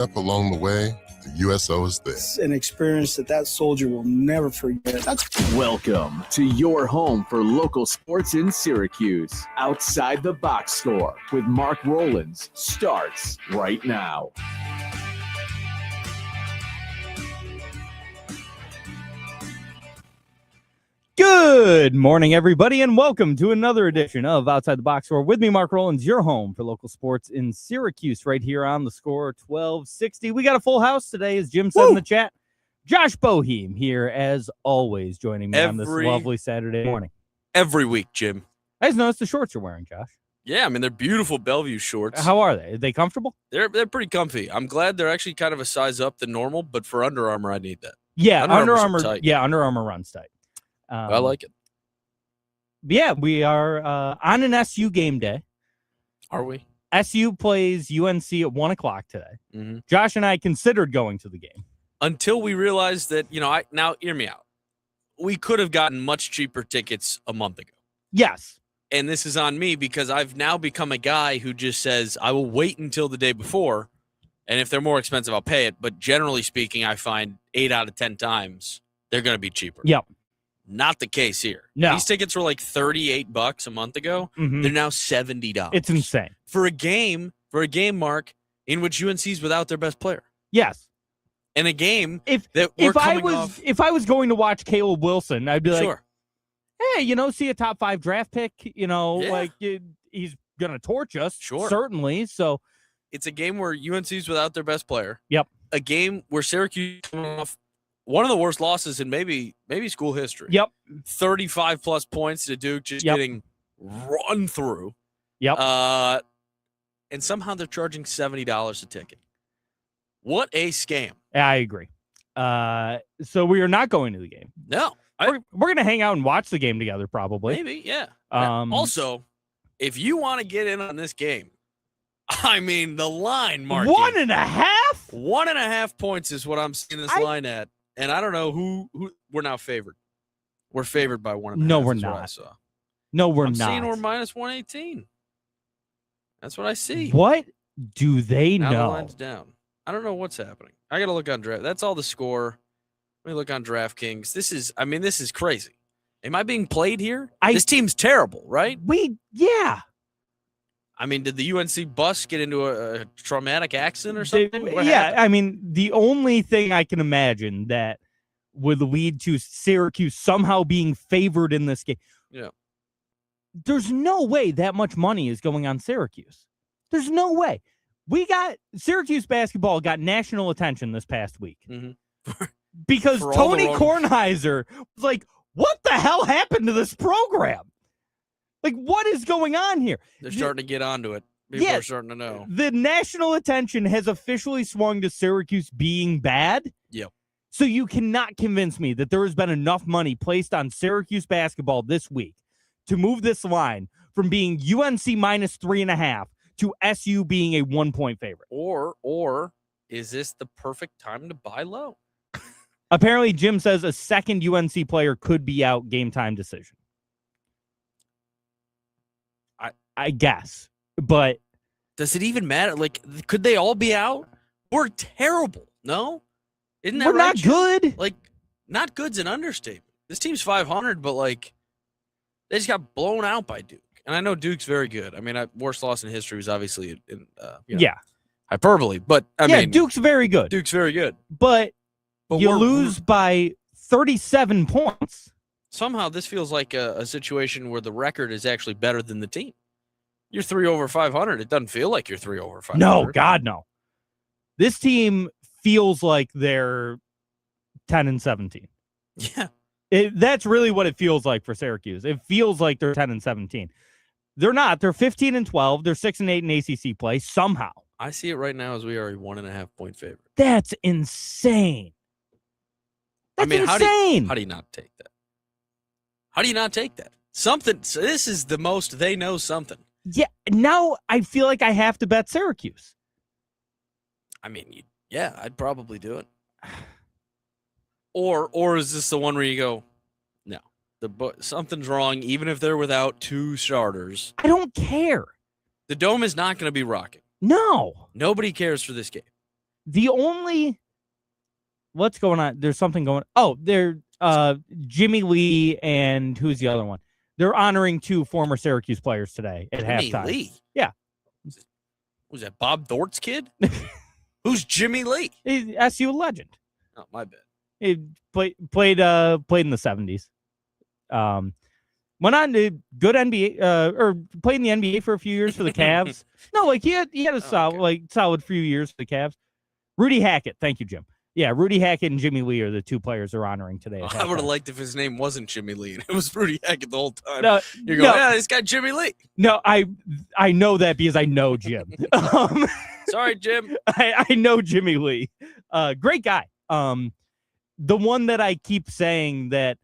Up along the way, the USO is there. It's an experience that soldier will never forget. Welcome to your home for local sports in Syracuse. Outside the Box Score with Mark Rowlands starts right now. Good morning, everybody, and welcome to another edition of Outside the Box Score. With me, Mark Rowlands, your home for local sports in Syracuse, right here on the Score 1260. We got a full house today, as Jim said in the chat. Josh Boheim here, as always, joining me on this lovely Saturday morning. Every week, Jim. I just noticed the shorts you're wearing, Josh. Yeah, I mean, they're beautiful Bellevue shorts. How are they? Are they comfortable? They're pretty comfy. I'm glad they're actually kind of a size up than normal, but for Under Armour, I need that. Yeah, Under Armour. Yeah, Under Armour runs tight. I like it. Yeah, we are on an SU game day. Are we? SU plays UNC at 1 o'clock today. Mm-hmm. Josh and I considered going to the game. Until we realized that, now hear me out. We could have gotten much cheaper tickets a month ago. Yes. And this is on me because I've now become a guy who just says, I will wait until the day before, and if they're more expensive, I'll pay it. But generally speaking, I find 8 out of 10 times they're going to be cheaper. Yep. Not the case here. No. These tickets were like $38 a month ago. Mm-hmm. They're now $70. It's insane. For a game, Mark, in which UNC's without their best player. Yes. And a game if I was going to watch Caleb Wilson, I'd be like, hey, see a top 5 draft pick, he's going to torch us. Sure. Certainly. So it's a game where UNC's without their best player. Yep. A game where Syracuse coming off one of the worst losses in maybe school history. Yep. 35 plus points to Duke, just getting run through. Yep. And somehow they're charging $70 a ticket. What a scam. I agree. So we are not going to the game. No. We're going to hang out and watch the game together probably. Maybe, yeah. Also, if you want to get in on this game, I mean, the line, Mark. 1.5? 1.5 points is what I'm seeing this line at. And I don't know who we're now favored. We're favored by 1.5. No, we're not. No, we're I'm not. seeing we're minus 118. That's what I see. What do they now know? The line's down. I don't know what's happening. I got to look on draft. That's all the score. Let me look on DraftKings. This is crazy. Am I being played here? This team's terrible, right? Yeah. I mean, did the UNC bus get into a traumatic accident or something? I mean, the only thing I can imagine that would lead to Syracuse somehow being favored in this game. Yeah. There's no way that much money is going on Syracuse. There's no way. Syracuse basketball got national attention this past week. Mm-hmm. Because Tony Kornheiser was like, what the hell happened to this program? Like, what is going on here? They're starting to get onto it. People are starting to know. The national attention has officially swung to Syracuse being bad. Yep. So you cannot convince me that there has been enough money placed on Syracuse basketball this week to move this line from being UNC minus 3.5 to SU being a 1-point favorite. Or is this the perfect time to buy low? Apparently, Jim says a second UNC player could be out, game time decision. I guess, but does it even matter? Like, could they all be out? We're terrible. No, isn't that we're right? Not good. Like, not good's an understatement. This team's 500, but like, they just got blown out by Duke. And I know Duke's very good. I mean, worst loss in history was obviously hyperbole, but I mean, Duke's very good. Duke's very good, but you lose by 37 points. Somehow, this feels like a situation where the record is actually better than the team. You're 3 over 500. It doesn't feel like you're 3 over 500. No, God, no. This team feels like they're 10-17. Yeah. That's really what it feels like for Syracuse. It feels like they're 10-17. They're not. They're 15-12. They're 6-8 in ACC play somehow. I see it right now as we are a 1.5 point favorite. That's insane. That's insane. How do you not take that? How do you not take that? Something. So this is the most they know something. Yeah, now I feel like I have to bet Syracuse. I mean, I'd probably do it. Or is this the one where you go, no, something's wrong, even if they're without 2 starters? I don't care. The Dome is not going to be rocking. No. Nobody cares for this game. The only what's going on? There's something going. Oh, they're Jimmy Lee and who's the other one? They're honoring 2 former Syracuse players today at halftime. Lee. Yeah. Was that Bob Thorpe's kid? Who's Jimmy Lee? He's SU legend. Oh, my bad. He played in the 70s. Went on to good NBA or played in the NBA for a few years for the Cavs. No, like he had a solid few years for the Cavs. Rudy Hackett, thank you, Jim. Yeah, Rudy Hackett and Jimmy Lee are the 2 players they're honoring today. I would have liked if his name wasn't Jimmy Lee and it was Rudy Hackett the whole time. No, You're going, yeah, this guy Jimmy Lee. No, I know that because I know Jim. Sorry, Jim. I know Jimmy Lee. Great guy. The one that I keep saying that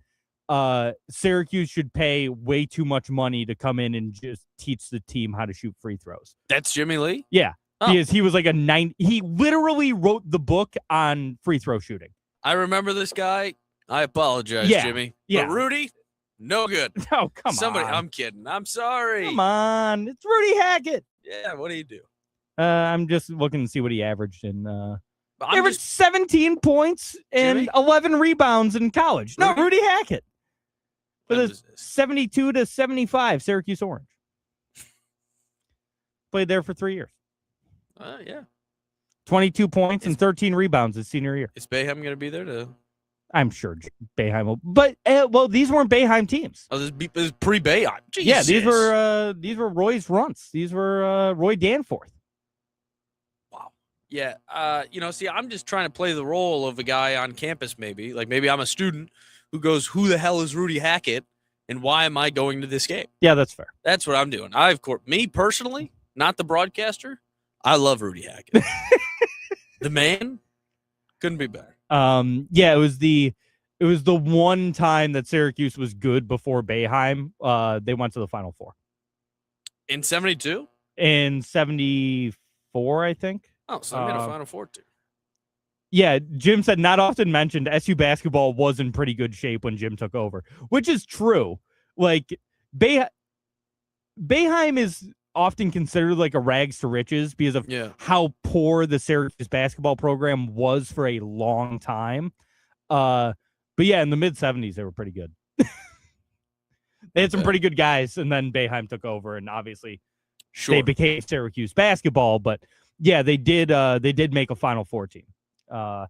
Syracuse should pay way too much money to come in and just teach the team how to shoot free throws. That's Jimmy Lee? Yeah. Oh. Because he was like he literally wrote the book on free throw shooting. I remember this guy. I apologize, Jimmy. Yeah. But Rudy, no good. Oh, come on. I'm kidding. I'm sorry. Come on. It's Rudy Hackett. Yeah, what do you do? I'm just looking to see what he averaged in I'm averaged 17 points and Jimmy? 11 rebounds in college. No, Rudy? Rudy Hackett. With When a was this? 72 to 75 Syracuse Orange. Played there for 3 years. Yeah. 22 points and 13 rebounds his senior year. Is Bayham going to be there to? I'm sure Bayheim will. But, these weren't Bayheim teams. Oh, this is pre-Bayham. Yeah, these were Roy's Runts. These were Roy Danforth. Wow. Yeah. See, I'm just trying to play the role of a guy on campus maybe. Like maybe I'm a student who goes, who the hell is Rudy Hackett and why am I going to this game? Yeah, that's fair. That's what I'm doing. Me personally, not the broadcaster, I love Rudy Hackett. The man couldn't be better. Yeah, it was the one time that Syracuse was good before Bayheim. They went to the Final Four. In 72? In 74, I think. Oh, so I made a Final Four too. Yeah, Jim said not often mentioned SU basketball was in pretty good shape when Jim took over, which is true. Like Bayheim is often considered like a rags to riches because of how poor the Syracuse basketball program was for a long time. But yeah, in the mid 70s, they were pretty good. They had some pretty good guys, and then Bayheim took over, and obviously they became Syracuse basketball. But yeah, they did make a Final Four team. You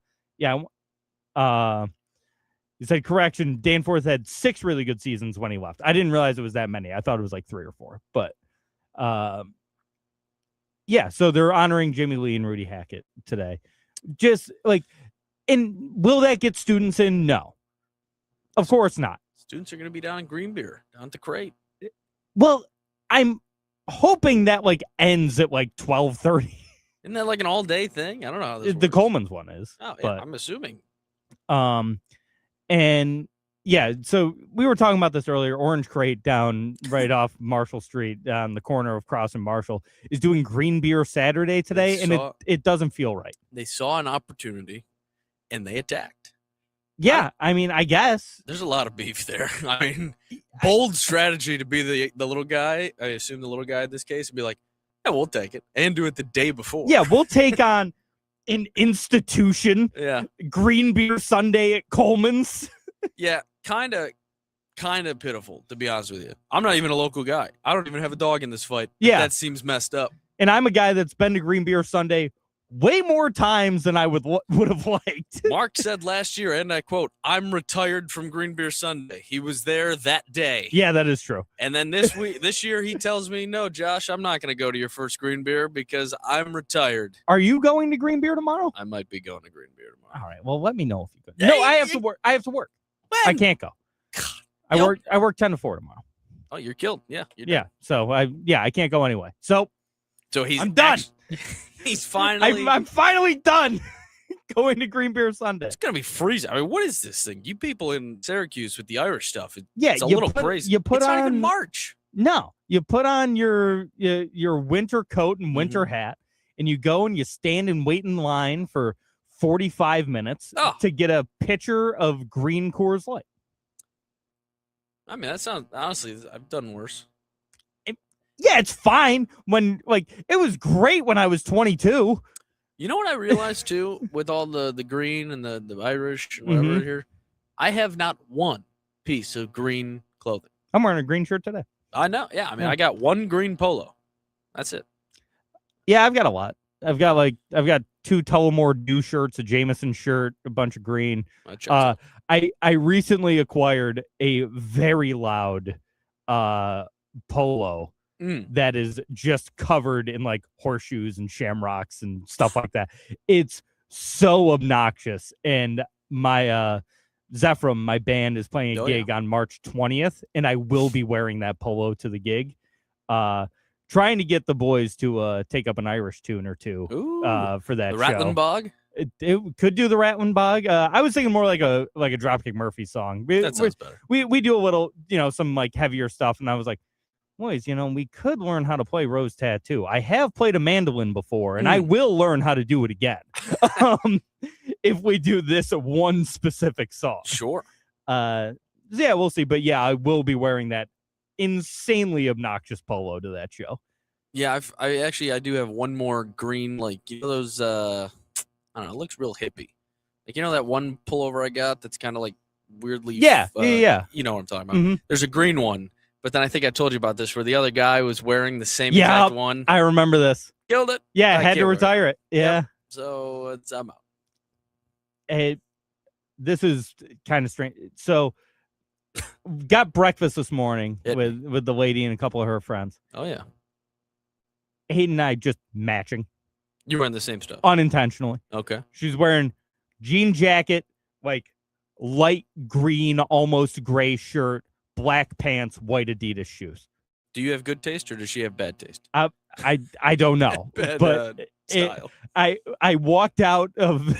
said correction. Danforth had 6 really good seasons when he left. I didn't realize it was that many. I thought it was like 3 or 4, but so they're honoring Jimmy Lee and Rudy Hackett today. Just like, and will that get students in? No, of course not. Students are going to be down in Greenbeer, down at the Crate. Well, I'm hoping that like ends at like 12:30. Isn't that like an all-day thing? I don't know how this The works. Coleman's one is. Oh, yeah, but, I'm assuming. And yeah, so we were talking about this earlier. Orange Crate down right off Marshall Street on the corner of Cross and Marshall is doing Green Beer Saturday today, and it doesn't feel right. They saw an opportunity, and they attacked. Yeah, I mean, I guess. There's a lot of beef there. I mean, bold strategy to be the little guy. I assume the little guy in this case would be like, yeah, we'll take it, and do it the day before. Yeah, we'll take on an institution. Yeah. Green Beer Sunday at Coleman's. Yeah, kind of pitiful, to be honest with you. I'm not even a local guy. I don't even have a dog in this fight. Yeah. That seems messed up. And I'm a guy that's been to Green Beer Sunday way more times than I would have liked. Mark said last year, and I quote, I'm retired from Green Beer Sunday. He was there that day. Yeah, that is true. And then this year he tells me, no, Josh, I'm not going to go to your first Green Beer because I'm retired. Are you going to Green Beer tomorrow? I might be going to Green Beer tomorrow. All right. Well, let me know if you could. No, I have to work. When? I can't go. God, I work 10 to 4 tomorrow. Oh, you're killed. Yeah. Yeah. So I can't go anyway. So I'm done. He's finally. I'm finally done going to Green Beer Sunday. It's gonna be freezing. I mean, what is this thing? You people in Syracuse with the Irish stuff. It's a you little put, crazy. You put it's on not even March. No, you put on your winter coat and winter hat, and you go and you stand and wait in line for 45 minutes to get a pitcher of green Coors Light. I mean, that sounds, honestly, I've done worse. Yeah, it's fine when, like, it was great when I was 22. You know what I realized too, with all the green and the Irish and whatever here, I have not one piece of green clothing. I'm wearing a green shirt today. I know. Yeah, I mean, I got one green polo. That's it. Yeah, I've got a lot. I've got 2 Tullamore Dew shirts, a Jameson shirt, a bunch of green. I recently acquired a very loud polo that is just covered in like horseshoes and shamrocks and stuff like that. It's so obnoxious. And my Zephram, my band, is playing a gig on March 20th, and I will be wearing that polo to the gig. Trying to get the boys to take up an Irish tune or two for that the show. Ratlin Bog? It could do the Ratlin Bog. I was thinking more like a Dropkick Murphy song. That sounds better. We do a little, some like heavier stuff, and I was like, boys, we could learn how to play Rose Tattoo. I have played a mandolin before, and I will learn how to do it again. If we do this one specific song. Sure. Yeah, we'll see. But yeah, I will be wearing that insanely obnoxious polo to that show. Yeah, I do have one more green, like, those, I don't know, it looks real hippie. Like, that one pullover I got that's kind of like weirdly. Yeah. You know what I'm talking about. There's a green one. But then I think I told you about this where the other guy was wearing the same exact one. I remember this. Killed it. Yeah, I had to retire it. Yeah. Yep. So I'm out. This is kind of strange. So got breakfast this morning with the lady and a couple of her friends. Oh, yeah. Hayden and I just matching. You're wearing the same stuff? Unintentionally. Okay. She's wearing jean jacket, like light green, almost gray shirt, black pants, white Adidas shoes. Do you have good taste or does she have bad taste? I don't know. Bad style. I walked out of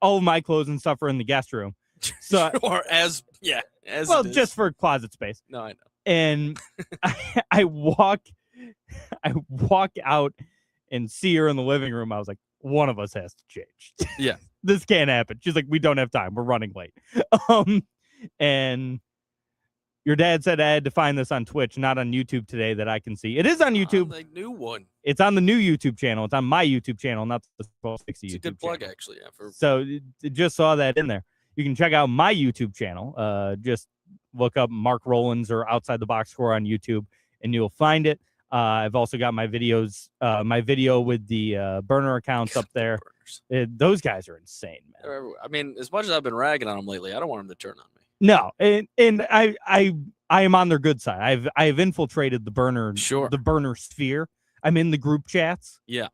all of my clothes and stuff are in the guest room. So or as just for closet space. No, I know. And I walk out and see her in the living room. I was like, one of us has to change. Yeah. This can't happen. She's like, we don't have time. We're running late. And your dad said I had to find this on Twitch, not on YouTube today that I can see. It is on YouTube. The new one. It's on the new YouTube channel. It's on my YouTube channel, not the 1260 YouTube It's a good channel. plug, actually. Yeah, So just saw that in there. You can check out my YouTube channel. Just look up Mark Rowlands or Outside the Box Score on YouTube, and you'll find it. I've also got my videos, my video with the burner accounts up there. Those guys are insane, man. I mean, as much as I've been ragging on them lately, I don't want them to turn on me. No, and I am on their good side. I've infiltrated the burner, the burner sphere. I'm in the group chats. Yeah,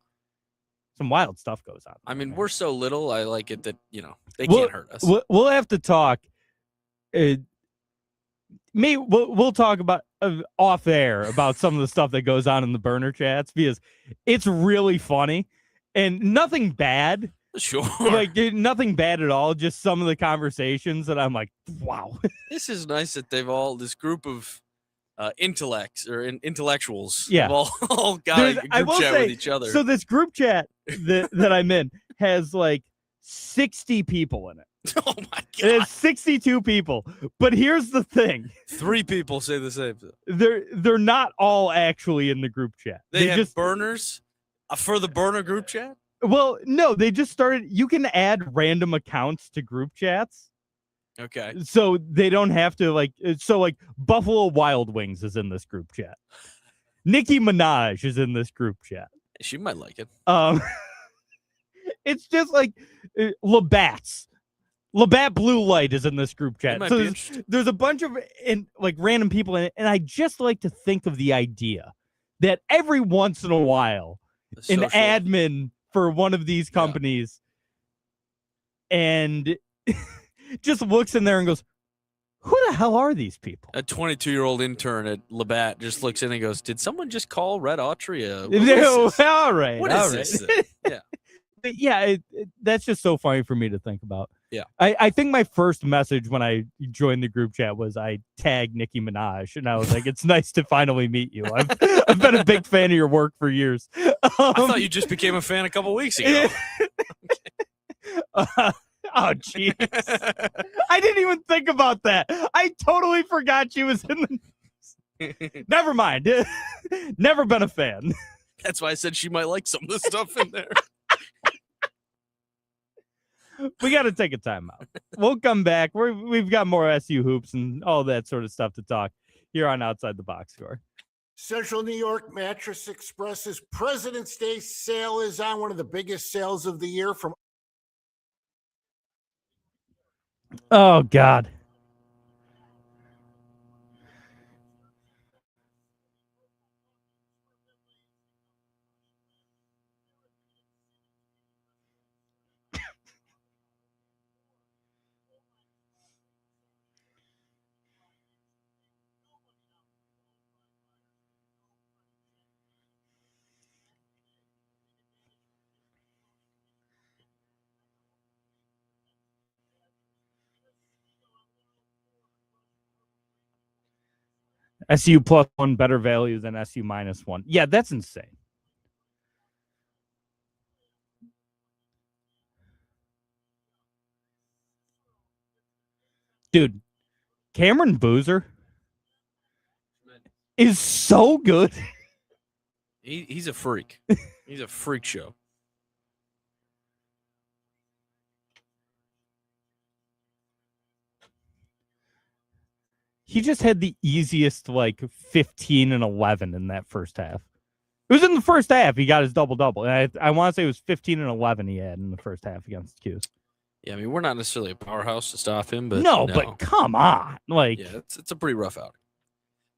some wild stuff goes on. I mean, we're so little. I like it that they can't hurt us. We'll have to talk. We'll talk about off air about some of the stuff that goes on in the burner chats because it's really funny and nothing bad. Sure. Like nothing bad at all. Just some of the conversations that I'm like, wow. This is nice that this group of intellects or intellectuals. Yeah. All got a group chat with each other. So this group chat that I'm in has like 60 people in it. Oh my God. It's 62 people. But here's the thing. 3 people say the same thing. They're not all actually in the group chat. They have just burners for the burner group chat? Well, no, they just started. You can add random accounts to group chats. Okay. So they don't have to like Buffalo Wild Wings is in this group chat. Nicki Minaj is in this group chat. She might like it. It's just like Labatt's. Labatt Blue Light is in this group chat. So there's a bunch of random people in it, and I just like to think of the idea that every once in a while, an admin for one of these companies and just looks in there and goes, who the hell are these people? A 22-year-old intern at Labatt just looks in and goes, did someone just call Red Autry? All right. What is this? Yeah. Yeah, that's just so funny for me to think about. Yeah. I think my first message when I joined the group chat was I tagged Nicki Minaj, and I was like, it's nice to finally meet you. I've been a big fan of your work for years. I thought you just became a fan a couple weeks ago. Oh, jeez. I didn't even think about that. I totally forgot she was in the... Never mind. Never been a fan. That's why I said she might like some of the stuff in there. We got to take a timeout. We'll come back. We've got more SU hoops and all that sort of stuff to talk here on Outside the Box Score. Central New York Mattress Express's President's Day sale is on, one of the biggest sales of the year. From Oh, God. SU +1 better value than SU -1. Yeah, that's insane. Dude, Cameron Boozer is so good. He's a freak. He's a freak show. He just had the easiest 15 and 11 in that first half. It was in the first half. He got his double-double. I want to say it was 15 and 11 he had in the first half against Q's. Yeah, I mean, we're not necessarily a powerhouse to stop him, but no, but come on. Yeah, it's a pretty rough outing.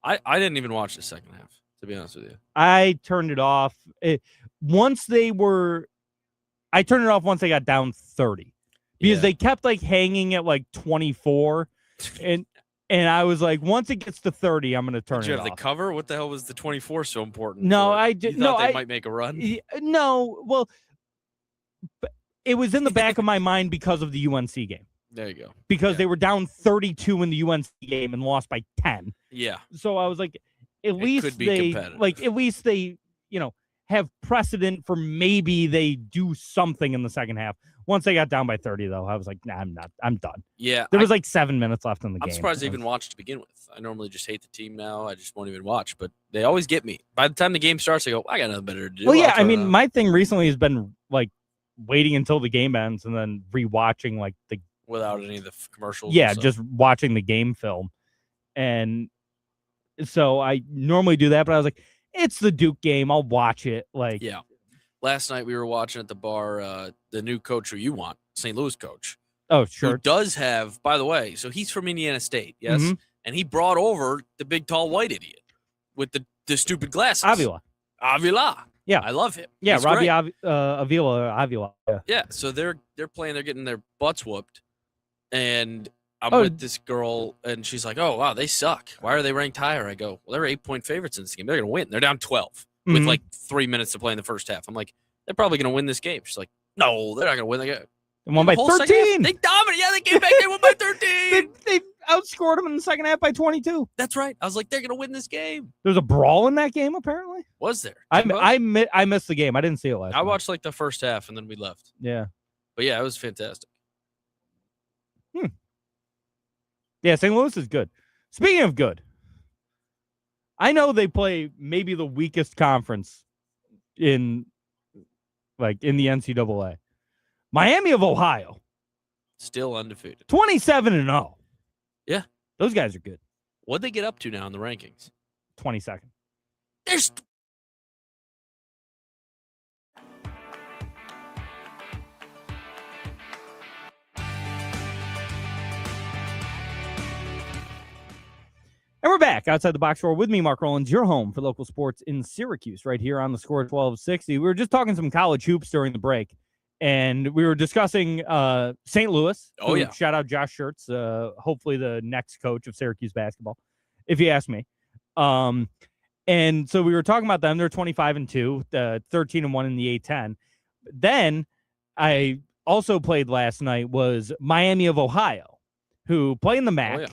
I didn't even watch the second half, to be honest with you. I turned it off. I turned it off once they got down 30. Because they kept hanging at 24. And I was like, once it gets to 30, I'm going to turn it off. Did you have the cover? What the hell was the 24 so important? No, for? I did. You thought they might make a run? No, well, it was in the back of my mind because of the UNC game. There you go. Because they were down 32 in the UNC game and lost by 10. Yeah. So I was like, at least they have precedent for maybe they do something in the second half. Once they got down by 30, though, I was like, nah, I'm done. Yeah. There was 7 minutes left in the game. I'm surprised I even watched to begin with. I normally just hate the team now. I just won't even watch, but they always get me. By the time the game starts, I go, I got nothing better to do. Well, yeah, I mean, my thing recently has been waiting until the game ends and then rewatching without any of the commercials. Yeah, just watching the game film. And so I normally do that, but I was like, it's the Duke game. I'll watch it. Yeah. Last night we were watching at the bar the new coach who you want, St. Louis coach. Oh, sure. Who does have, by the way, so he's from Indiana State, yes? Mm-hmm. And he brought over the big, tall, white idiot with the stupid glasses. Avila. Yeah. I love him. Yeah, he's Robbie Avila. Yeah, so they're playing, they're getting their butts whooped. And I'm with this girl, and she's like, oh, wow, they suck. Why are they ranked higher? I go, well, they're 8-point favorites in this game. They're going to win. They're down 12 with 3 minutes to play in the first half. I'm like, they're probably going to win this game. She's like, no, they're not going to win. They won by 13. They dominated. Yeah, they came back. They won by 13. they outscored them in the second half by 22. That's right. I was like, they're going to win this game. There's a brawl in that game, apparently. Was there? I missed the game. I didn't see it last night. I watched the first half, and then we left. Yeah. But, yeah, it was fantastic. Yeah, St. Louis is good. Speaking of good, I know they play maybe the weakest conference in the NCAA. Miami of Ohio. Still undefeated. 27-0. Yeah. Those guys are good. What'd they get up to now in the rankings? 22nd. There's And we're back outside the box score with me, Mark Rowlands, your home for local sports in Syracuse, right here on the Score 1260. We were just talking some college hoops during the break, and we were discussing St. Louis. Oh, yeah. Shout out Josh Schertz, hopefully the next coach of Syracuse basketball, if you ask me. And so we were talking about them. They're 25-2, 13-1 in the A10. Then I also played last night was Miami of Ohio, who play in the MAC. Oh, yeah.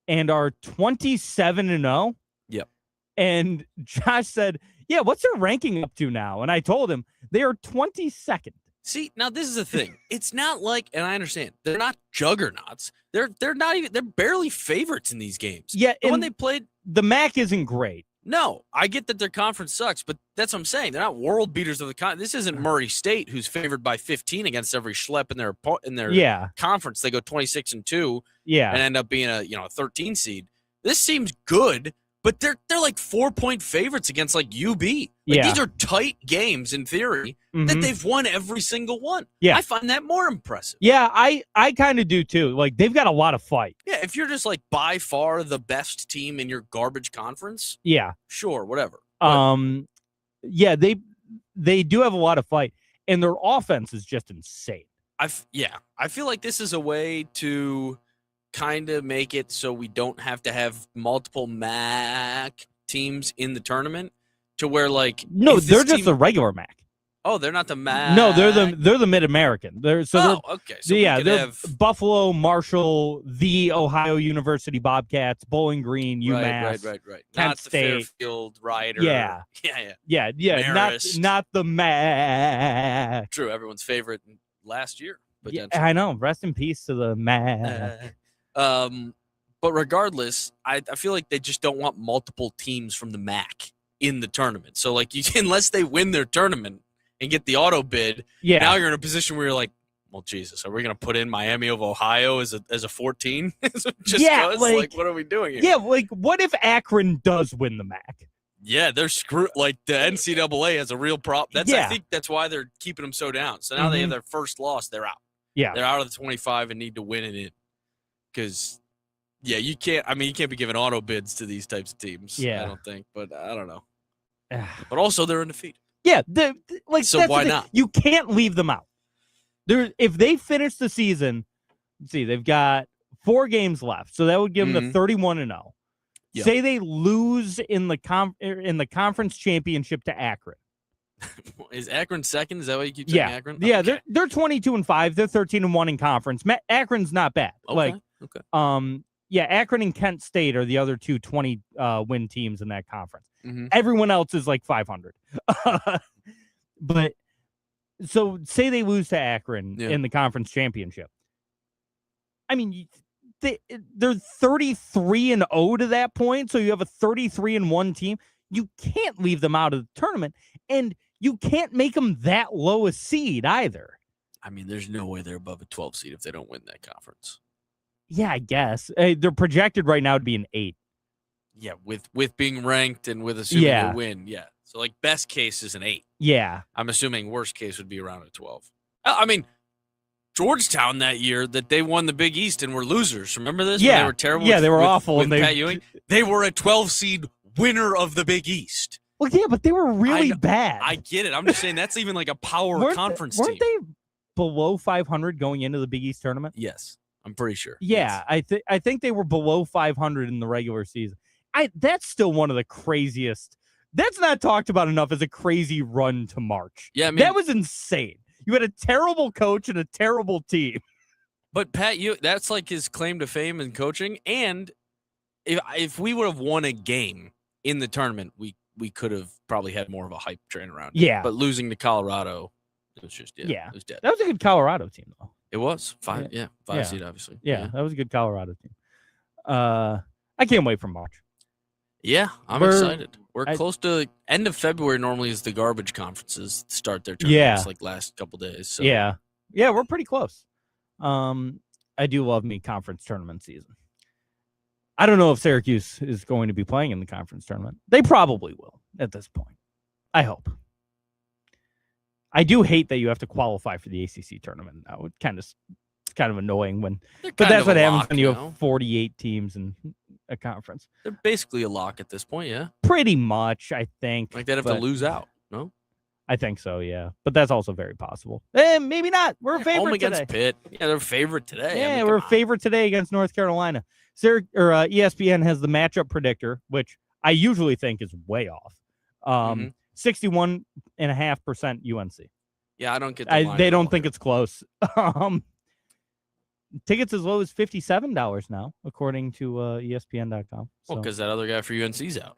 And are 27-0. Yep. And Josh said, yeah, what's their ranking up to now? And I told him they are 22nd. See, now this is the thing. It's not like, and I understand, they're not juggernauts. They're not even, they're barely favorites in these games. Yeah. And when they played, the MAC isn't great. No, I get that their conference sucks, but that's what I'm saying. They're not world beaters of the conference. This isn't Murray State, who's favored by 15 against every schlep in their conference. They go 26-2, and end up being a 13 seed. This seems good, but they're like 4-point favorites against like UB. These are tight games in theory that they've won every single one. I find that more impressive. Yeah, I kind of do too. Like, they've got a lot of fight. Yeah, if you're just like by far the best team in your garbage conference, sure, whatever. Yeah, they do have a lot of fight, and their offense is just insane. I feel like this is a way to kind of make it so we don't have to have multiple MAC teams in the tournament, to where like they're just the regular MAC. Oh, they're not the MAC. No, they're the Mid-American. Okay. So they're have Buffalo, Marshall, the Ohio University Bobcats, Bowling Green, UMass, right. Kent Not State. the Fairfield Rider. Yeah. Not the MAC. True, everyone's favorite last year. Yeah, I know. Rest in peace to the MAC. But regardless, I feel like they just don't want multiple teams from the MAC in the tournament. So like, unless they win their tournament and get the auto bid, now you're in a position where you're like, well, Jesus, are we going to put in Miami of Ohio as a 14? Like, what are we doing here? Yeah, like, what if Akron does win the MAC? Yeah, they're screwed. Like, the NCAA has a real problem. I think that's why they're keeping them so down. So now they have their first loss. They're out. Yeah. They're out of the 25 and need to win it in. Because, you can't be giving auto bids to these types of teams. Yeah. I don't think. But I don't know. But also, they're undefeated. Yeah. So why not? You can't leave them out. If they finish the season, let's see, they've got 4 games left. So that would give them the 31-0. Yep. Say they lose in the conference championship to Akron. Is Akron second? Is that what you keep saying? Akron? Yeah, okay. They're 22-5. They're 13-1 in conference. Akron's not bad. Okay. Akron and Kent State are the other 2 20 win teams in that conference. Mm-hmm. Everyone else is like 500. But so say they lose to Akron in the conference championship. I mean, they're 33-0 to that point. So you have a 33-1 team. You can't leave them out of the tournament, and you can't make them that low a seed either. I mean, there's no way they're above a 12 seed if they don't win that conference. Yeah, I guess. They're projected right now to be an 8. Yeah, with being ranked and with assuming they win. Yeah. So, like, best case is an 8. Yeah. I'm assuming worst case would be around a 12. I mean, Georgetown that year that they won the Big East and were losers. Remember this? Yeah. When they were terrible. Yeah, they were awful. With Pat Ewing. They were a 12 seed winner of the Big East. Well, yeah, but they were really bad. I get it. I'm just saying that's even like a power conference team. Weren't they below 500 going into the Big East tournament? Yes, I'm pretty sure. Yeah, yes. I think they were below 500 in the regular season. That's still one of the craziest. That's not talked about enough as a crazy run to March. Yeah, I mean, that was insane. You had a terrible coach and a terrible team. But Pat, that's like his claim to fame in coaching. And if we would have won a game in the tournament, we could have probably had more of a hype train around it. Yeah. But losing to Colorado, it was just it was dead. That was a good Colorado team, though. It was 5 seed, obviously. Yeah, that was a good Colorado team. I can't wait for March. Yeah, I'm excited. We're close to end of February. Normally is the garbage conferences start their tournaments like last couple days. So. Yeah, we're pretty close. I do love me conference tournament season. I don't know if Syracuse is going to be playing in the conference tournament. They probably will at this point. I hope. I do hate that you have to qualify for the ACC tournament now. It's kind of annoying but that's what happens when you have 48 teams in a conference. They're basically a lock at this point, yeah. Pretty much, I think. Like they'd have to lose out, no? I think so, yeah. But that's also very possible. Maybe not. We're a favorite home against today. Pitt. Yeah, they're a favorite today. Yeah, we're a favorite today against North Carolina. ESPN has the matchup predictor, which I usually think is way off. 61.5% UNC. Yeah, I don't get the they don't think it's close. Tickets as low as $57 now, according to ESPN.com. Well, because that other guy for UNC's out.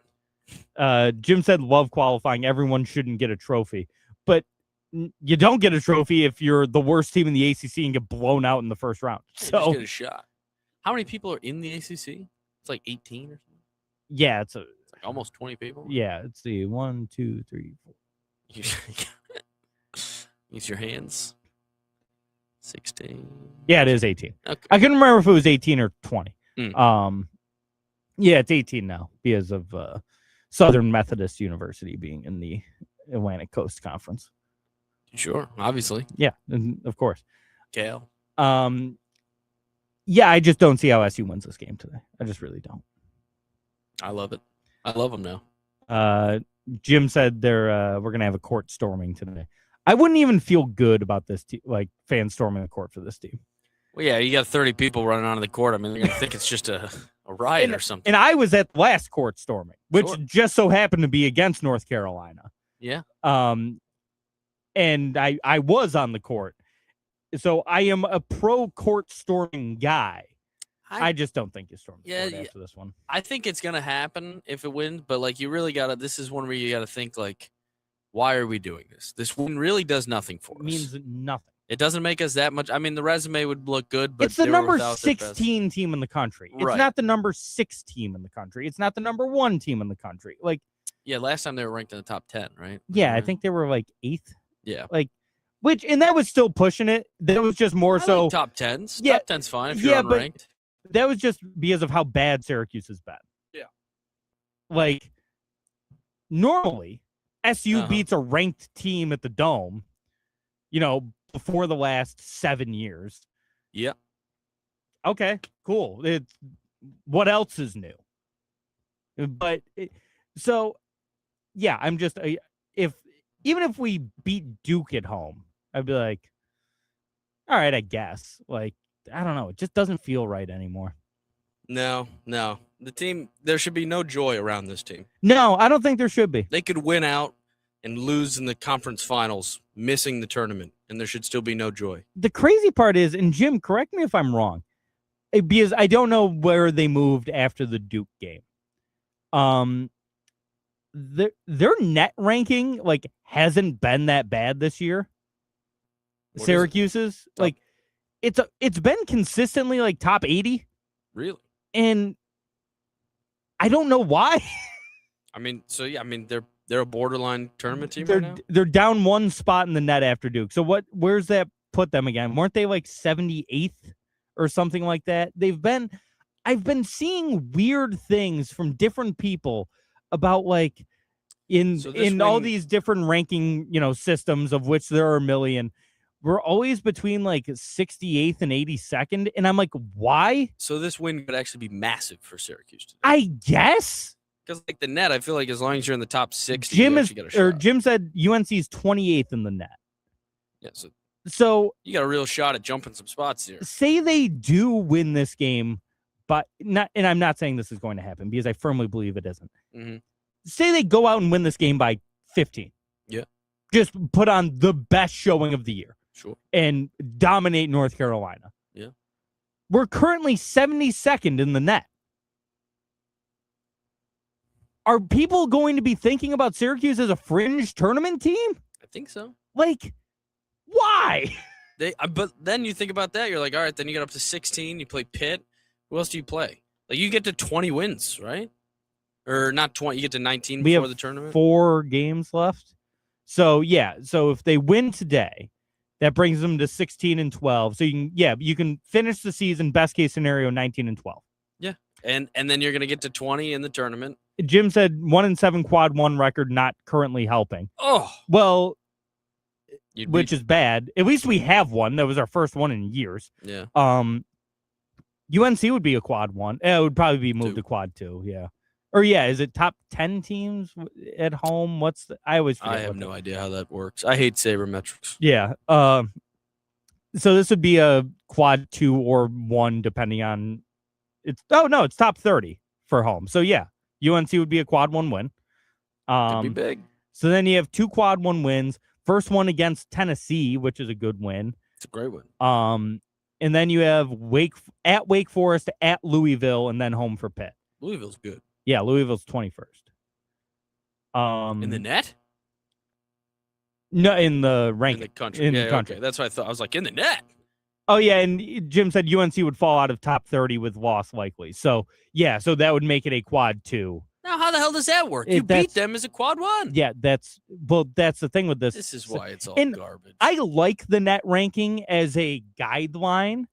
Jim said, love qualifying. Everyone shouldn't get a trophy. But you don't get a trophy if you're the worst team in the ACC and get blown out in the first round. So just get a shot. How many people are in the ACC? It's like 18 or something. Yeah, it's like almost 20 people. Yeah, let's see. 1, 2, 3, 4. Use your hands. 16. Yeah, it is 18. Okay. I couldn't remember if it was 18 or 20. Mm. Yeah, it's 18 now because of Southern Methodist University being in the Atlantic Coast Conference. Sure, obviously. Yeah, of course. Cal. Yeah, I just don't see how SU wins this game today. I just really don't. I love it. I love them now. Jim said we're gonna have a court storming today. I wouldn't even feel good about this like fans storming the court for this team. Well, yeah, you got 30 people running onto the court. I mean, they're gonna think it's just a riot or something. And I was at the last court storming, which Sure. just so happened to be against North Carolina. Yeah. And I was on the court, so I am a pro court storming guy. I just don't think you storm the court after this one. I think it's gonna happen if it wins, but like you really gotta. This is one where you gotta think like, why are we doing this? This win really does nothing for us. It means nothing. It doesn't make us that much. I mean, the resume would look good, but it's the number 16 team in the country. It's not the number 6 team in the country. It's not the number 1 team in the country. Like, yeah, last time they were ranked in the top 10, right? Yeah, I think they were like 8th. Yeah, like. And that was still pushing it. That was just more so like top 10s. Yeah, top 10's fine if you're unranked. But that was just because of how bad Syracuse has been. Yeah. Like, normally, SU beats a ranked team at the Dome, before the last 7 years. Yeah. Okay, cool. What else is new? But, yeah, I'm just, even if we beat Duke at home, I'd be like, all right, I guess. Like, I don't know. It just doesn't feel right anymore. No. The team, there should be no joy around this team. No, I don't think there should be. They could win out and lose in the conference finals, missing the tournament, and there should still be no joy. The crazy part is, and Jim, correct me if I'm wrong, because I don't know where they moved after the Duke game. Their net ranking hasn't been that bad this year. Syracuse's it's been consistently top 80. Really? And I don't know why. I mean, they're a borderline tournament team right now. They're down 1 spot in the net after Duke. So where's that put them again? Weren't they 78th or something like that? I've been seeing weird things from different people about in all these different ranking, systems, of which there are a million. We're always between 68th and 82nd. And I'm like, why? So this win could actually be massive for Syracuse today. I guess. Because the net, I feel like as long as you're in the top 60, Jim said UNC's 28th in the net. Yeah, so you got a real shot at jumping some spots here. Say they do win this game, but and I'm not saying this is going to happen because I firmly believe it isn't. Mm-hmm. Say they go out and win this game by 15. Yeah. Just put on the best showing of the year. Sure. And dominate North Carolina. Yeah. We're currently 72nd in the net. Are people going to be thinking about Syracuse as a fringe tournament team? I think so. Why? But then you think about that, you're like, all right, then you get up to 16, you play Pitt. Who else do you play? You get to 20 wins, right? Or not 20, you get to 19 before the tournament. 4 games left. So, so if they win today, that brings them to 16 and 12. So you can finish the season, best case scenario, 19 and 12. Yeah. And then you're going to get to 20 in the tournament. Jim said 1-7 quad 1 record not currently helping. Oh. Well, which is bad. At least we have one. That was our first one in years. Yeah. UNC would be a quad 1. It would probably be moved to quad 2. Yeah. Or is it top 10 teams at home? I always forget. I have no idea how that works. I hate sabermetrics. Yeah. So this would be a quad 2 or 1 depending on it's top 30 for home. So UNC would be a quad 1 win. Could be big. So then you have 2 quad 1 wins. First one against Tennessee, which is a good win. It's a great win. And then you have Wake Forest, at Louisville, and then home for Pitt. Louisville's good. Yeah, Louisville's 21st. In the net? No, in the ranking. In the country. Okay. That's what I thought. I was like, in the net. Oh, yeah, and Jim said UNC would fall out of top 30 with loss likely. So, so that would make it a quad 2. Now, how the hell does that work? You beat them as a quad one. Yeah, that's the thing with this. This is why it's all garbage. I like the net ranking as a guideline.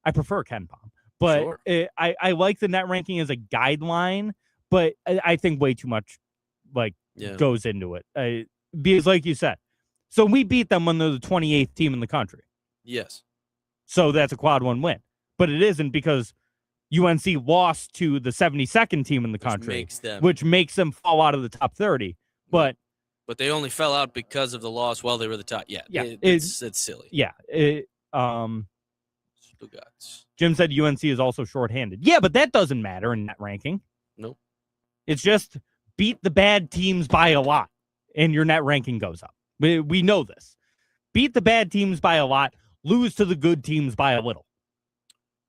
I prefer Ken Pom, but Sure. I like the net ranking as a guideline, but I think way too much goes into it. Because like you said, so we beat them when they're the 28th team in the country. Yes. So that's a quad one win. But it isn't because UNC lost to the 72nd team in the country, which makes them fall out of the top 30. But they only fell out because of the loss while they were the top. Yeah. It's silly. Yeah. Jim said UNC is also shorthanded. Yeah, but that doesn't matter in net ranking. Nope. It's just beat the bad teams by a lot, and your net ranking goes up. We know this. Beat the bad teams by a lot, lose to the good teams by a little.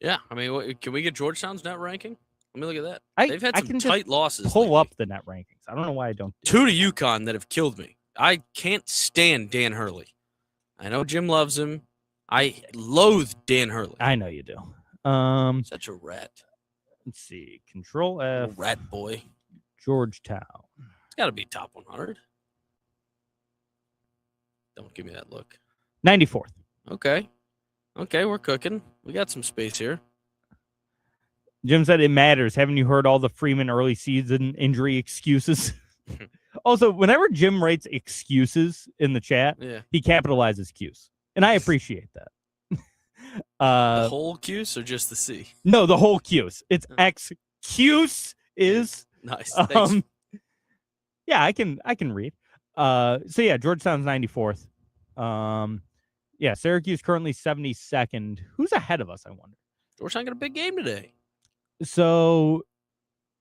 Yeah, I mean, can we get Georgetown's net ranking? Let me look at that. They've had some tight losses. Pull up the net rankings. I don't know why I don't. 2 to UConn that have killed me. I can't stand Dan Hurley. I know Jim loves him. I loathe Dan Hurley. I know you do. Such a rat. Let's see. Control F. Rat boy. Georgetown. It's got to be top 100. Don't give me that look. 94th. Okay, we're cooking. We got some space here. Jim said it matters. Haven't you heard all the Freeman early season injury excuses? Also, whenever Jim writes excuses in the chat, he capitalizes Q's. And I appreciate that. The whole Q's or just the C? No, the whole Q's. It's excuse is. Nice. Thanks. Yeah, I can read. So yeah, Georgetown's 94th. Yeah, Syracuse currently 72nd. Who's ahead of us, I wonder? Georgetown got a big game today. So,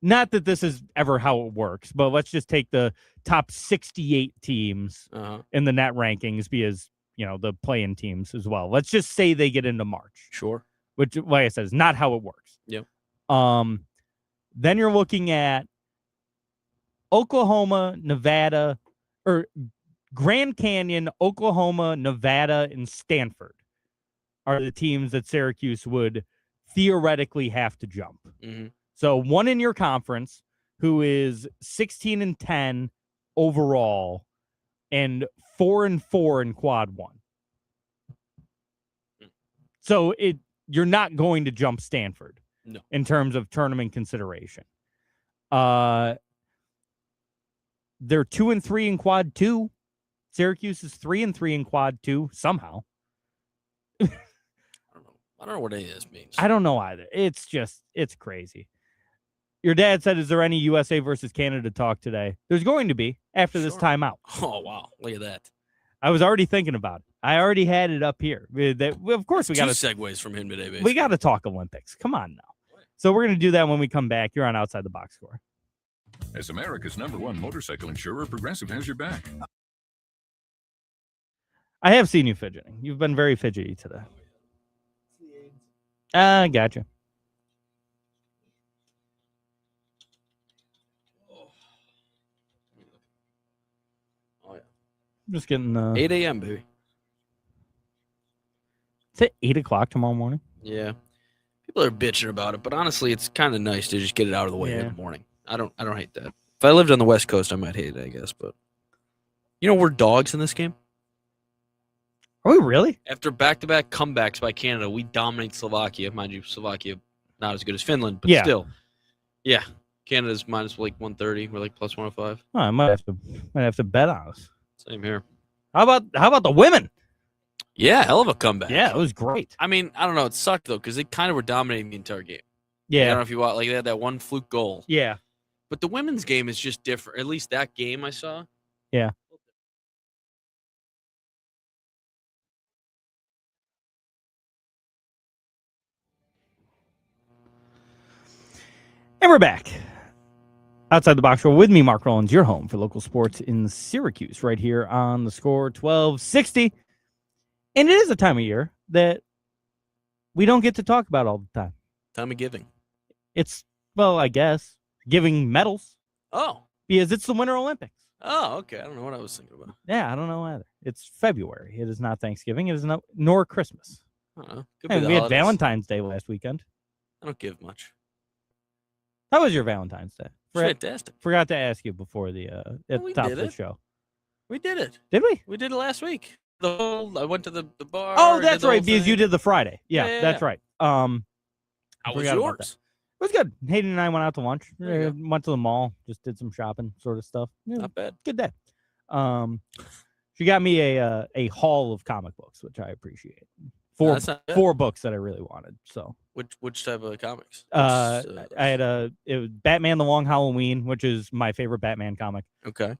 not that this is ever how it works, but let's just take the top 68 teams in the net rankings because, the play-in teams as well. Let's just say they get into March. Sure. Which, like I said, is not how it works. Yep. Then you're looking at Oklahoma, Nevada, or Grand Canyon, Oklahoma, Nevada, and Stanford are the teams that Syracuse would theoretically have to jump. Mm-hmm. So one in your conference who is 16-10 overall and 4-4 in quad one. So you're not going to jump Stanford in terms of tournament consideration. They're 2-3 in quad two. Syracuse is 3-3 in quad two somehow. I don't know what any of this means. I don't know either. It's crazy. Your dad said, is there any USA versus Canada talk today? There's going to be after this timeout. Oh, wow. Look at that. I was already thinking about it. I already had it up here. Of course, we got 2 segues from him today, basically. We got to talk Olympics. Come on now. So we're going to do that when we come back. You're on Outside the Box Score. As America's #1 motorcycle insurer, Progressive has your back. I have seen you fidgeting. You've been very fidgety today. Gotcha. Oh, yeah. I'm just getting 8 a.m., baby. Is it 8 o'clock tomorrow morning? Yeah. People are bitching about it, but honestly, it's kind of nice to just get it out of the way in the morning. I don't hate that. If I lived on the West Coast, I might hate it, I guess. But we're dogs in this game. Are we really? After back-to-back comebacks by Canada, we dominate Slovakia. Mind you, Slovakia not as good as Finland, but still. Yeah. Canada's minus 130. We're plus 105. Oh, I might have to bet on us. Same here. How about the women? Yeah, hell of a comeback. Yeah, it was great. I mean, I don't know. It sucked, though, because they kind of were dominating the entire game. Yeah. I don't know if you watched, they had that one fluke goal. Yeah. But the women's game is just different. At least that game I saw. Yeah. And we're back. Outside the Box Score with me, Mark Rowlands, your home for local sports in Syracuse, right here on the Score 1260. And it is a time of year that we don't get to talk about all the time. Time of giving. It's, I guess, giving medals. Oh. Because it's the Winter Olympics. Oh, okay. I don't know what I was thinking about. Yeah, I don't know either. It's February. It is not Thanksgiving. It is not, nor Christmas. I don't know. We had Valentine's Day last weekend. I don't give much. How was your Valentine's Day? Fantastic. Forgot to ask you before the at the top of the show. We did it. Did we? We did it last week. I went to the bar. Oh, that's right, because you did the Friday. Yeah, that's right. How was yours? It was good. Hayden and I went out to lunch. Went to the mall. Just did some shopping, sort of stuff. Yeah, not bad. Good day. She got me a haul of comic books, which I appreciate. Four books that I really wanted. So which type of comics? I had it was Batman: The Long Halloween, which is my favorite Batman comic. Okay.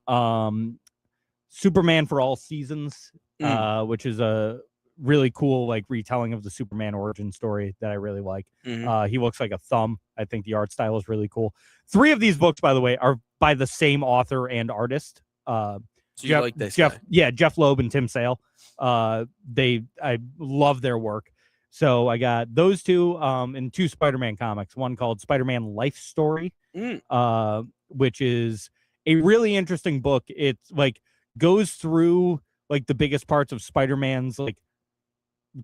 Superman for All Seasons, which is a really cool like retelling of the Superman origin story that I really like. He looks like a thumb. I think the art style is really cool. 3 of these books, by the way, are by the same author and artist. So you like this guy? Yeah, Jeff Loeb and Tim Sale. I love their work. So I got those 2 and 2 Spider-Man comics. One called Spider-Man Life Story, which is a really interesting book. It's like goes through like the biggest parts of Spider-Man's like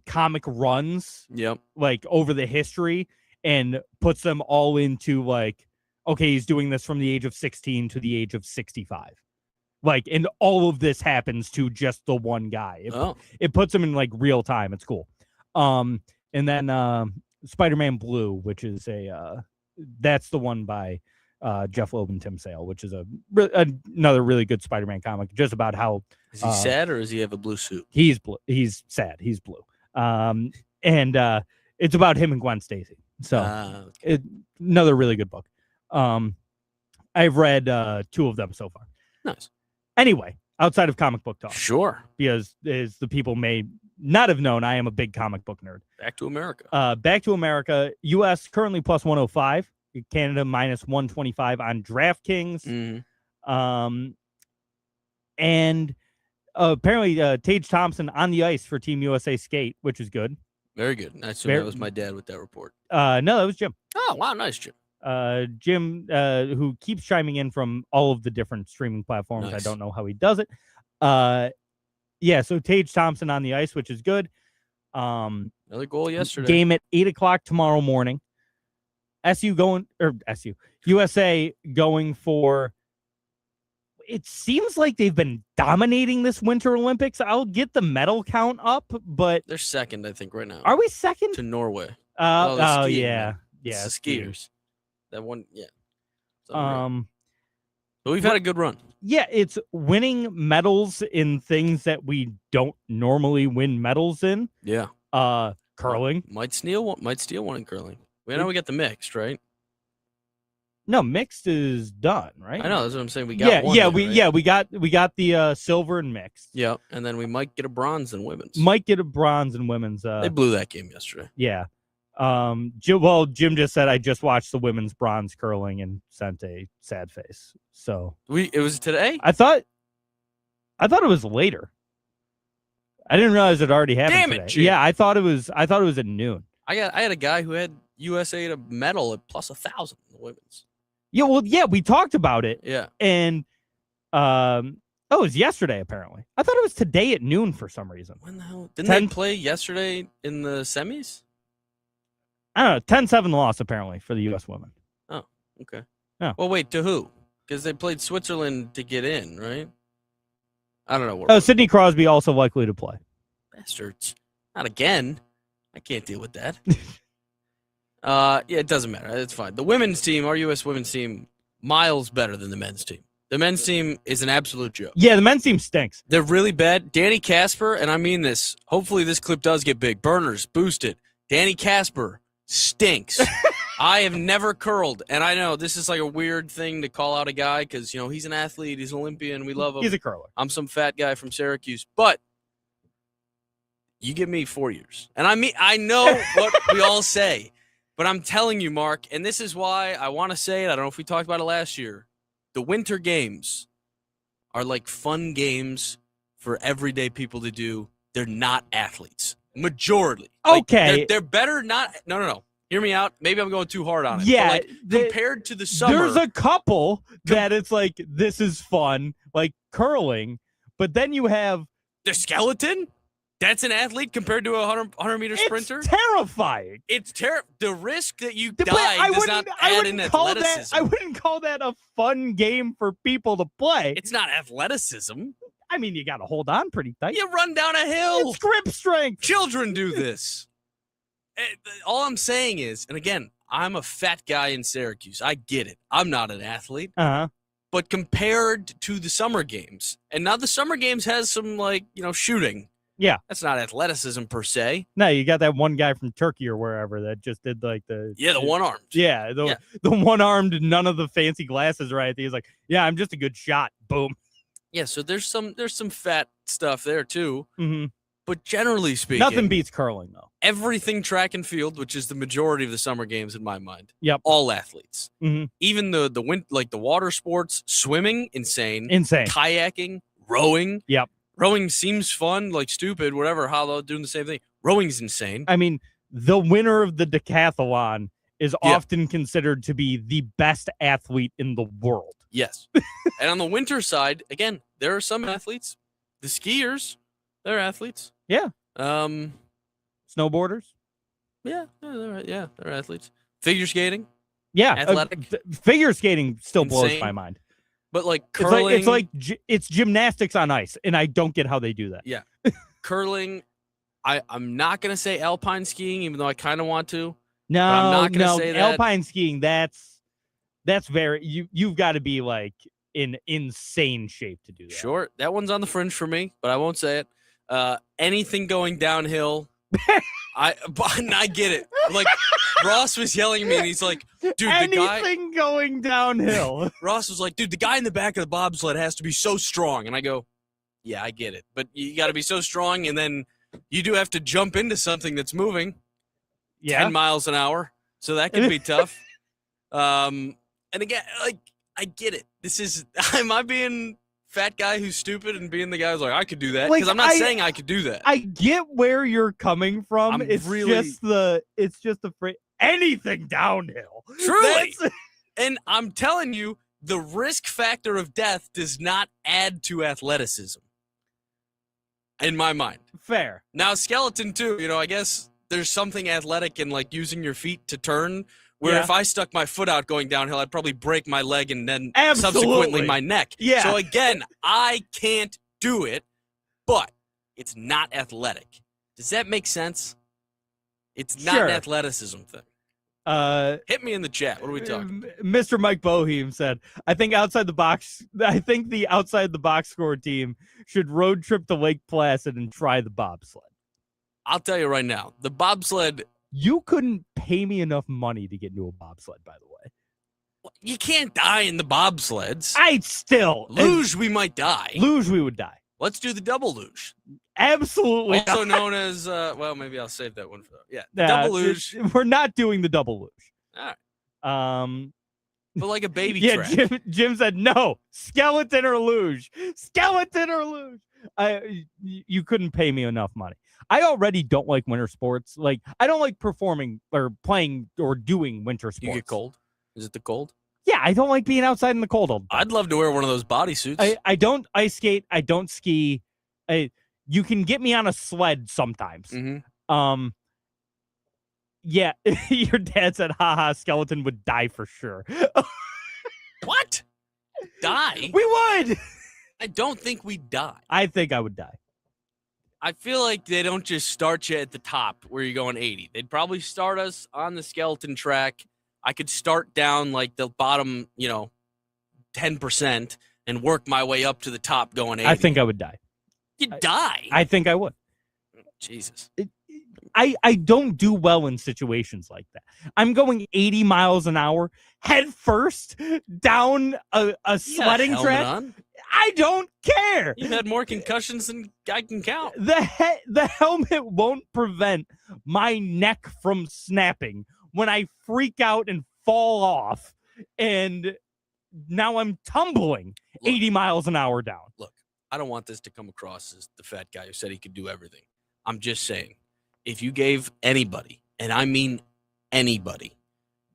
comic runs, like over the history, and puts them all into like, okay, he's doing this from the age of 16 to the age of 65. Like, and all of this happens to just the one guy. It puts him in like real time. It's cool. And then Spider-Man Blue, which is that's the one by Jeff Loeb and Tim Sale, which is another really good Spider-Man comic, just about how is he sad or does he have a blue suit? He's blue. He's sad. He's blue. And it's about him and Gwen Stacy. So another really good book. I've read 2 of them so far. Nice. Anyway, outside of comic book talk. Sure. Because as the people may not have known, I am a big comic book nerd. Back to America. Back to America. U.S. currently plus 105. Canada minus 125 on DraftKings. And apparently Tage Thompson on the ice for Team USA skate, which is good. Very good. I assume that was my dad with that report. No, that was Jim. Oh, wow. Nice, Jim. Jim, who keeps chiming in from all of the different streaming platforms. Nice. I don't know how he does it. Yeah, so Tage Thompson on the ice, which is good. Another goal yesterday. Game at 8:00 tomorrow morning. USA going for. It seems like they've been dominating this Winter Olympics. I'll get the medal count up, but they're second, I think, right now. Are we second to Norway? Yeah, it's the skiers. That one, yeah. But we've had a good run. Yeah, it's winning medals in things that we don't normally win medals in. Yeah. Curling. Might steal one in curling. We know we got the mixed, right? No, mixed is done, right? I know, that's what I'm saying. We got one. We got the silver and mixed. Yeah, and then we might get a bronze in women's. They blew that game yesterday. Yeah. Jim just said I just watched the women's bronze curling and sent a sad face. So it was today? I thought it was later. I didn't realize it already happened. Damn it, today. Jim. Yeah, I thought it was at noon. I had a guy who had USA to medal at plus 1,000 in the women's. Yeah, we talked about it. Yeah. And it was yesterday apparently. I thought it was today at noon for some reason. When the hell didn't they play yesterday in the semis? I don't know. 10-7 loss apparently for the U.S. women. Oh, okay. Yeah. Well, wait, to who? Because they played Switzerland to get in, right? I don't know. Sidney Crosby also likely to play. Bastards. Not again. I can't deal with that. Yeah, it doesn't matter. It's fine. The women's team, our U.S. women's team, miles better than the men's team. The men's team is an absolute joke. Yeah, the men's team stinks. They're really bad. Danny Casper, and I mean this, hopefully this clip does get big. Burners, boost it. Danny Casper stinks. I have never curled, and I know this is like a weird thing to call out a guy because, you know, he's an athlete, he's an Olympian, we love him. He's a curler. I'm some fat guy from Syracuse, but you give me 4 years. And I know what we all say, but I'm telling you, Mark, and this is why I want to say it. I don't know if we talked about it last year. The winter games are like fun games for everyday people to do. They're not athletes. Majority. Okay. They're better not. No. Hear me out. Maybe I'm going too hard on it. Yeah. Compared to the summer. There's a couple that it's like, this is fun, like curling, but then you have the skeleton. That's an athlete compared to a 100-meter sprinter? It's terrifying. It's the risk that you But die does not add in athleticism. I wouldn't call that a fun game for people to play. It's not athleticism. I mean, you got to hold on pretty tight. You run down a hill. It's grip strength. Children do this. All I'm saying is, and again, I'm a fat guy in Syracuse. I get it. I'm not an athlete. Uh-huh. But compared to the summer games, and now the summer games has some, shooting. Yeah. That's not athleticism per se. No, you got that one guy from Turkey or wherever that just did the one-armed. Yeah, the one-armed, none of the fancy glasses right. He's like, yeah, I'm just a good shot. Boom. Yeah, so there's some fat stuff there too. Mm-hmm. But generally speaking, nothing beats curling though. Everything track and field, which is the majority of the summer games in my mind. Yep. All athletes. Mm-hmm. Even the water sports, swimming, insane. Kayaking, rowing. Yep. Rowing seems fun, like stupid, whatever, how they're doing the same thing. Rowing's insane. I mean, the winner of the decathlon is often considered to be the best athlete in the world. Yes. And on the winter side, again, there are some athletes. The skiers, they're athletes. Yeah. Snowboarders? Yeah, they're athletes. Figure skating? Yeah. Athletic. Figure skating still Insane. blows my mind. But like curling, it's gymnastics on ice, and I don't get how they do that. Yeah, curling. I'm not gonna say alpine skiing, even though I kind of want to. No, I'm not gonna say that. Alpine skiing. That's very you've got to be like in insane shape to do that. Sure, that one's on the fringe for me, but I won't say it. Anything going downhill. I get it. Like Ross was yelling at me, and he's like, "Dude, anything going downhill." Ross was like, "Dude, the guy in the back of the bobsled has to be so strong." And I go, "Yeah, I get it, but you got to be so strong, and then you do have to jump into something that's moving, 10 miles an hour, so that can be tough." And again, like I get it. This is am I being fat guy who's stupid and being the guy who's like, I could do that, because I'm not saying I could do that. I get where you're coming from. It's just anything downhill. Truly. And I'm telling you, the risk factor of death does not add to athleticism. In my mind. Fair. Now, skeleton too, I guess there's something athletic in like using your feet to turn. Where if I stuck my foot out going downhill, I'd probably break my leg and then subsequently my neck. Yeah. So again, I can't do it, but it's not athletic. Does that make sense? It's not an athleticism thing. Hit me in the chat. What are we talking about? Mr. Mike Boheim said, I think the outside the box score team should road trip to Lake Placid and try the bobsled. I'll tell you right now, the bobsled. You couldn't pay me enough money to get into a bobsled, by the way. You can't die in the bobsleds. Luge, we might die. Luge, we would die. Let's do the double luge. Absolutely. Also known as, maybe I'll save that one for double luge. We're not doing the double luge. All right. But like a baby track. track. Jim said, no, skeleton or luge. Skeleton or luge. You couldn't pay me enough money. I already don't like winter sports. Like, I don't like performing or playing or doing winter sports. You get cold? Is it the cold? Yeah, I don't like being outside in the cold all the time. I'd love to wear one of those bodysuits. I don't ice skate. I don't ski. You can get me on a sled sometimes. Mm-hmm. Yeah, your dad said, haha, skeleton would die for sure. What? Die? We would! I don't think we'd die. I think I would die. I feel like they don't just start you at the top where you're going 80. They'd probably start us on the skeleton track. I could start down like the bottom, 10% and work my way up to the top going 80. I think I would die. You'd die? I think I would. Jesus. I don't do well in situations like that. I'm going 80 miles an hour head first down a sledding track. On? I don't care. You've had more concussions than I can count. The helmet won't prevent my neck from snapping when I freak out and fall off, and now I'm tumbling 80 miles an hour down. Look, I don't want this to come across as the fat guy who said he could do everything. I'm just saying, if you gave anybody, and I mean anybody,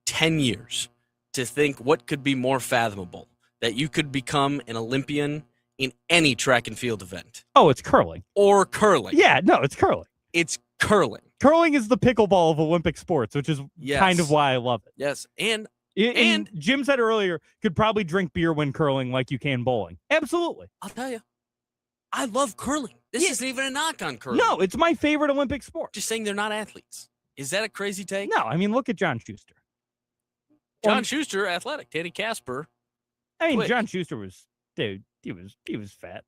10 years to think what could be more fathomable, that you could become an Olympian in any track and field event. Oh, it's curling. Or curling. Yeah, no, it's curling. It's curling. Curling is the pickleball of Olympic sports, which is kind of why I love it. Yes, and Jim said earlier, could probably drink beer when curling like you can bowling. Absolutely. I'll tell you, I love curling. This isn't even a knock on curling. No, it's my favorite Olympic sport. Just saying they're not athletes. Is that a crazy take? No, I mean, look at John Schuster. John Schuster, athletic. Danny Casper. I mean, quick. John Schuster was, dude, he was fat.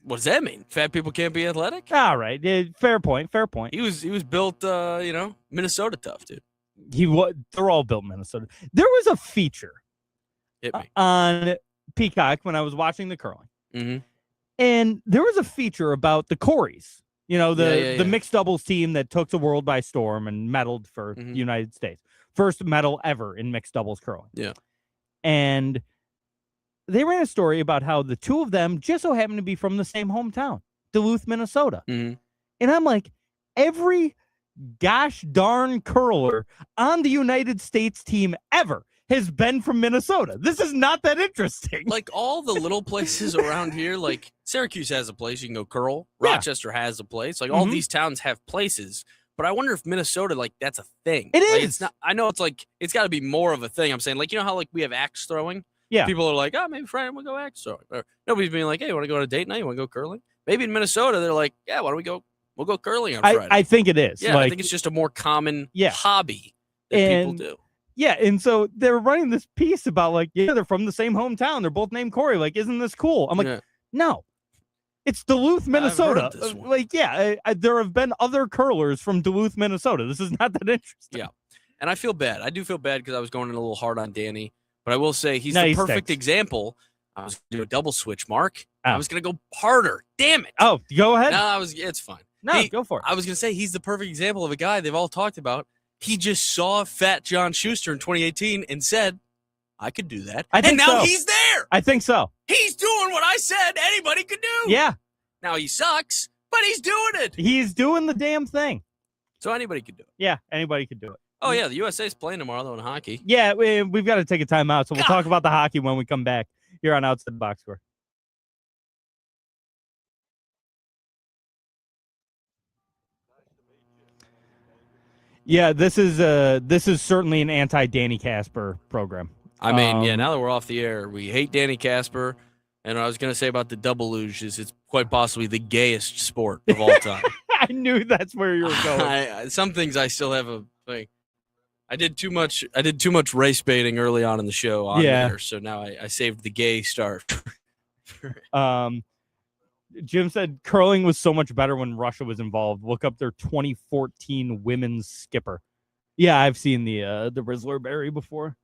What does that mean? Fat people can't be athletic? All right. Fair point. Fair point. He was built, Minnesota tough, dude. They're all built in Minnesota. There was a feature on Peacock when I was watching the curling. Mm-hmm. And there was a feature about the Coreys, the mixed doubles team that took the world by storm and medaled for the United States. First medal ever in mixed doubles curling. Yeah. And they ran a story about how the two of them just so happened to be from the same hometown, Duluth, Minnesota. Mm-hmm. And I'm like, every gosh darn curler on the United States team ever has been from Minnesota. This is not that interesting. Like all the little places around here, like Syracuse has a place you can go curl. Rochester has a place. Like all these towns have places. But I wonder if Minnesota, like, that's a thing. It like, is. It's not. I know it's like it's got to be more of a thing. I'm saying, like, you know how like we have axe throwing. Yeah. People are like, oh, maybe Friday we'll go axe throwing. Or nobody's being like, hey, you want to go on a date night? You want to go curling? Maybe in Minnesota they're like, yeah, why don't we go? We'll go curling on Friday. I think it is. Yeah, I think it's just a more common hobby that people do. Yeah, and so they're running this piece about like, they're from the same hometown. They're both named Corey. Like, isn't this cool? I'm like, no. It's Duluth, Minnesota. There have been other curlers from Duluth, Minnesota. This is not that interesting. Yeah, and I feel bad. I do feel bad because I was going in a little hard on Danny, but I will say he's the perfect example. I was going to do a double switch, Mark. I was going to go harder. Damn it. Oh, go ahead. No, it's fine. No, go for it. I was going to say he's the perfect example of a guy they've all talked about. He just saw fat John Schuster in 2018 and said, I could do that. And now he's there. I think so. He's doing what I said anybody could do. Yeah. Now he sucks, but he's doing it. He's doing the damn thing. So anybody could do it. Yeah, anybody could do it. Oh, yeah, the USA's playing tomorrow, though, in hockey. Yeah, we've got to take a timeout, so we'll talk about the hockey when we come back here on Outside the Box Score. Yeah, this is certainly an anti-Danny Casper program. I mean, now that we're off the air, we hate Danny Casper. And I was going to say about the double luge is it's quite possibly the gayest sport of all time. I knew that's where you were going. Some things I still have a thing. I did too much race baiting early on in the show on there, so now I saved the gay start. Jim said curling was so much better when Russia was involved. Look up their 2014 women's skipper. Yeah, I've seen the Rizzler Berry before.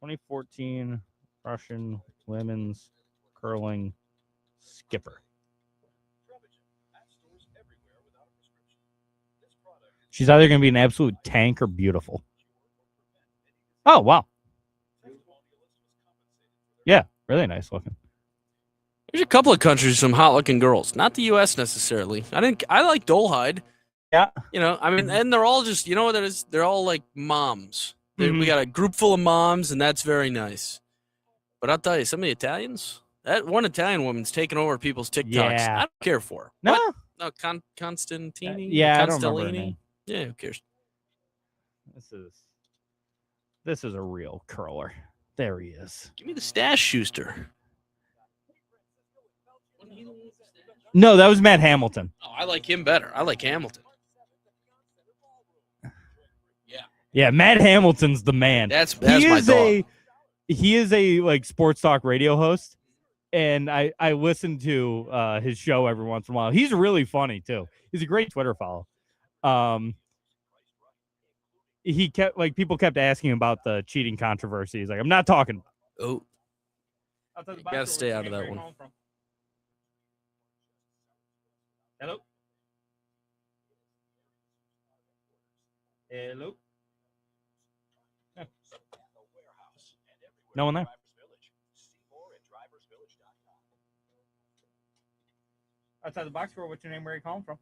2014 Russian women's curling skipper. She's either going to be an absolute tank or beautiful. Oh, wow. Yeah, really nice looking. There's a couple of countries with some hot looking girls. Not the U.S. necessarily. I like Dolehide. Yeah. I mean, and they're all just, you know what that is? They're all like moms. We got a group full of moms, and that's very nice. But I'll tell you, some of the Italians, that one Italian woman's taking over people's TikToks. Yeah. I don't care for her. No. What? No, Constantini? Yeah, I don't remember her name. Yeah, who cares? This is a real curler. There he is. Give me the stash, Schuster. No, that was Matt Hamilton. Oh, I like him better. I like Hamilton. Yeah, Matt Hamilton's the man. That's my dog. He is a like sports talk radio host, and I listen to his show every once in a while. He's really funny too. He's a great Twitter follow. He kept people kept asking about the cheating controversy. He's like, I'm not talking about it. Oh, you gotta stay out of that one. Hello. Hello. No one there. Outside the box score, what's your name? Where are you calling from?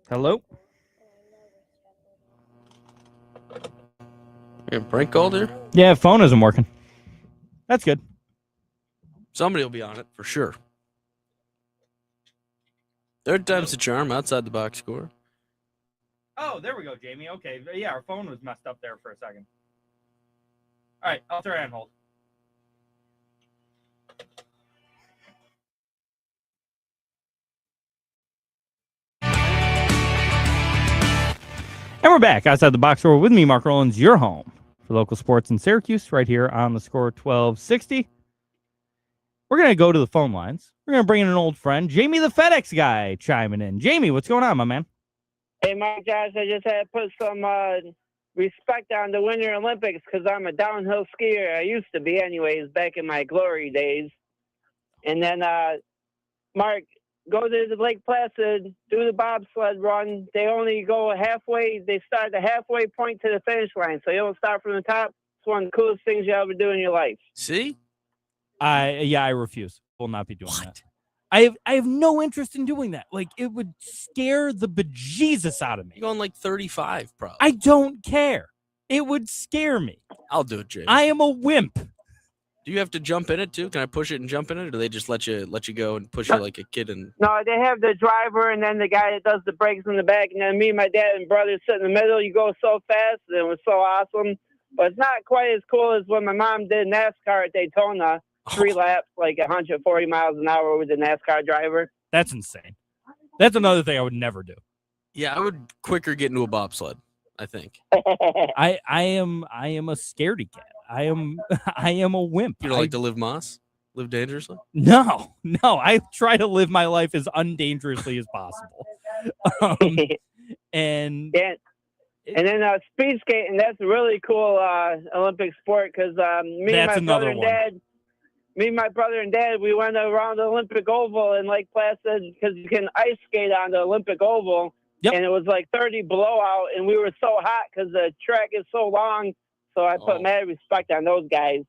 Hello? You have prank called here? Yeah, phone isn't working. That's good. Somebody will be on it for sure. Third time's the charm. Outside the box score. Oh, there we go, Jamie. Okay. Yeah, our phone was messed up there for a second. All right, I'll throw it on hold. And we're back outside the box score with me, Mark Rowlands, your home for local sports in Syracuse, right here on the Score 1260. We're going to go to the phone lines. We're going to bring in an old friend, Jamie the FedEx guy, chiming in. Jamie, what's going on, my man? Hey, Mike, guys, I just had to put some respect on the Winter Olympics because I'm a downhill skier. I used to be anyways, back in my glory days. And then, Mark, go to the Lake Placid, do the bobsled run. They only go halfway. They start the halfway point to the finish line, so you don't start from the top. It's one of the coolest things you ever do in your life. See? I refuse. Will not be doing that. I have no interest in doing that. Like, it would scare the bejesus out of me. You're going like 35, probably. I don't care. It would scare me. I'll do it, Jamie. I am a wimp. Do you have to jump in it too? Can I push it and jump in it, or do they just let you go and push it like a kid? And No, they have the driver and then the guy that does the brakes in the back, and then me, my dad, and brother sit in the middle. You go so fast, and it was so awesome. But it's not quite as cool as when my mom did NASCAR at Daytona, 3 laps, like 140 miles an hour with the NASCAR driver. That's insane. That's another thing I would never do. yeah, I would quicker get into a bobsled, I think. I am a scaredy cat. I am a wimp. You don't like to live Moss? Live dangerously? No. I try to live my life as undangerously as possible. And then speed skating, that's a really cool Olympic sport because me and my brother and dad, we went around the Olympic Oval in Lake Placid because you can ice skate on the Olympic Oval. Yep. And it was like 30 below out, and we were so hot because the track is so long. So I put mad respect on those guys.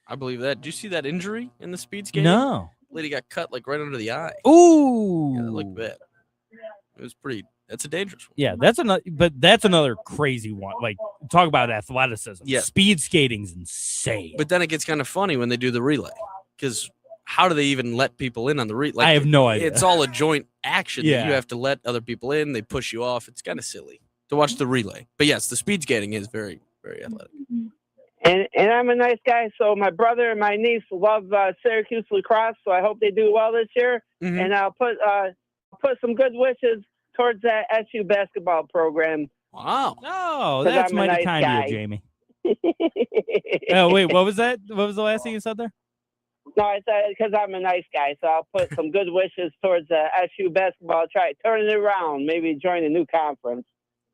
I believe that. Did you see that injury in the speed skating? no. Lady got cut like right under the eye. Ooh. Yeah, that looked bad. It was pretty. That's a dangerous one. Yeah, that's another crazy one. Like, talk about athleticism. Yeah. Speed skating's insane. But then it gets kind of funny when they do the relay because how do they even let people in on the relay? Like, I have no idea. It's all a joint action. Yeah. That you have to let other people in. They push you off. It's kind of silly to watch the relay. But yes, the speed skating is very, very athletic. And I'm a nice guy, so my brother and my niece love Syracuse lacrosse, so I hope they do well this year. Mhm. And I'll put some good wishes towards that SU basketball program. Wow. Oh, 'Cause that's I'm a mighty nice kind of guy. you, Jamie. Oh, wait, what was that? What was the last thing you said there? No, I said because I'm a nice guy, so I'll put some good wishes towards SU basketball. Try turning it around, maybe join a new conference.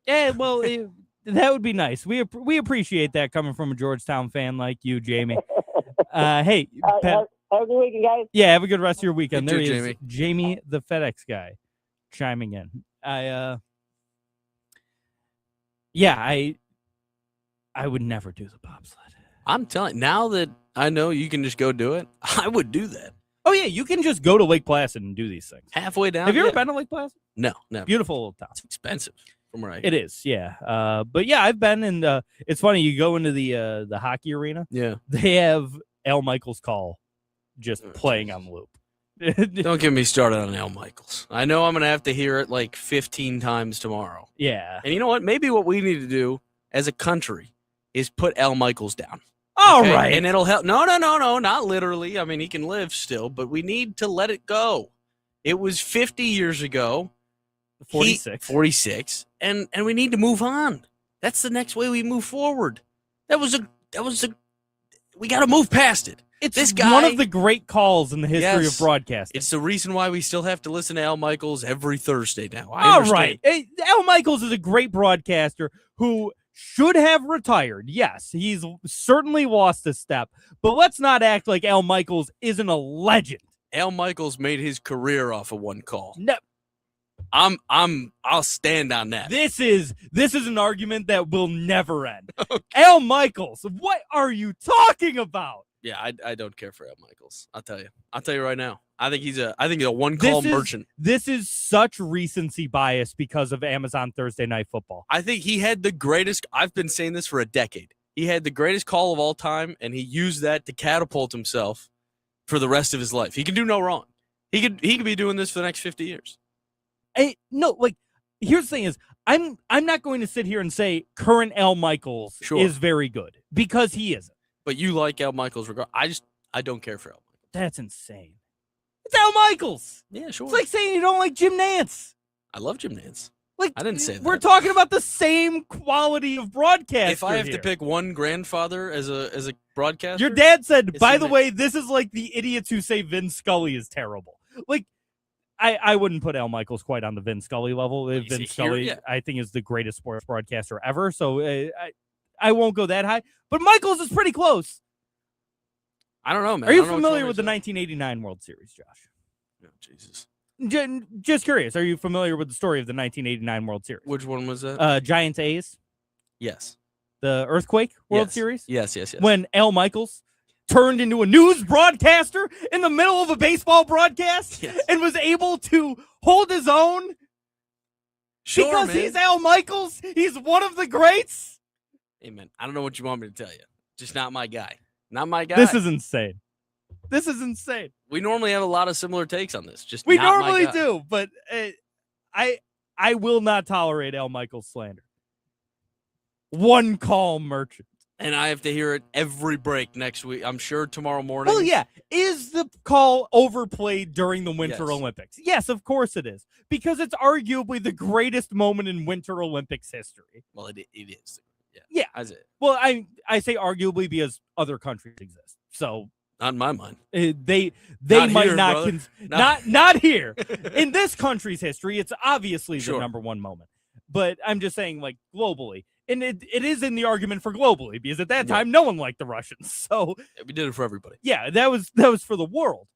Yeah, well, that would be nice. We appreciate that coming from a Georgetown fan like you, Jamie. Hey, Pat, Have a good weekend, guys. yeah, have a good rest of your weekend. You There too, he is, Jamie the FedEx guy, chiming in. I would never do the bobsled. I'm telling. Now that I know you can just go do it, I would do that. Oh yeah, you can just go to Lake Placid and do these things. Halfway down. Have you ever yeah. been to Lake Placid? No, never. Beautiful little town. It's expensive from where I. It is, yeah. But yeah, I've been in. It's funny. You go into the hockey arena. Yeah. They have Al Michaels' Call just playing on loop. Don't get me started on Al Michaels. I know I'm gonna have to hear it like 15 times tomorrow. Yeah. And you know what? Maybe what we need to do as a country is put Al Michaels down. All okay? right. And it'll help. No, not literally. I mean, he can live still, but we need to let it go. It was 50 years ago. 46. And we need to move on. That's the next way we move forward. We got to move past it. It's this guy, one of the great calls in the history Yes. of broadcasting. It's the reason why we still have to listen to Al Michaels every Thursday now. All right. Hey, Al Michaels is a great broadcaster who should have retired. Yes, he's certainly lost a step, but let's not act like Al Michaels isn't a legend. Al Michaels made his career off of one call. No. I'll stand on that. This is an argument that will never end. Okay. Al Michaels, what are you talking about? Yeah, I don't care for Al Michaels. I'll tell you right now. I think he's a one-call merchant. This is such recency bias because of Amazon Thursday Night Football. I think he had the greatest. I've been saying this for a decade. He had the greatest call of all time, and he used that to catapult himself for the rest of his life. He can do no wrong. He could be doing this for the next 50 years. Here's the thing is, I'm not going to sit here and say current Al Michaels is very good because he isn't. But you like Al Michaels I don't care for Al Michaels. That's insane. It's Al Michaels. Yeah, sure. It's like saying you don't like Jim Nantz. I love Jim Nantz. Like, I didn't say that. We're talking about the same quality of broadcast. If I have to pick one grandfather as a broadcaster, your dad said, by the way, this is like the idiots who say Vin Scully is terrible. Like, I wouldn't put Al Michaels quite on the Vin Scully level. Vin Scully, I think, is the greatest sports broadcaster ever. So I won't go that high. But Michaels is pretty close. I don't know, man. Are you familiar with the 1989 World Series, Josh? Oh, Jesus. Just curious. Are you familiar with the story of the 1989 World Series? Which one was that? Giants A's. Yes. The Earthquake World Series? Yes. When Al Michaels turned into a news broadcaster in the middle of a baseball broadcast and was able to hold his own because he's Al Michaels. He's one of the greats. Hey, man, I don't know what you want me to tell you. Just not my guy. Not my guy. This is insane. We normally have a lot of similar takes on this. We normally do, but I will not tolerate Al Michaels slander. One call merchant. And I have to hear it every break next week. I'm sure tomorrow morning. Well, yeah. Is the call overplayed during the Winter Olympics? Yes, of course it is. Because it's arguably the greatest moment in Winter Olympics history. Well, it is. Yeah. Well, I say arguably because other countries exist. So not in my mind. They not might here, not not here. In this country's history, it's obviously the number one moment. But I'm just saying, like, globally. And it is in the argument for globally, because at that time, no one liked the Russians. So we did it for everybody. Yeah, that was for the world.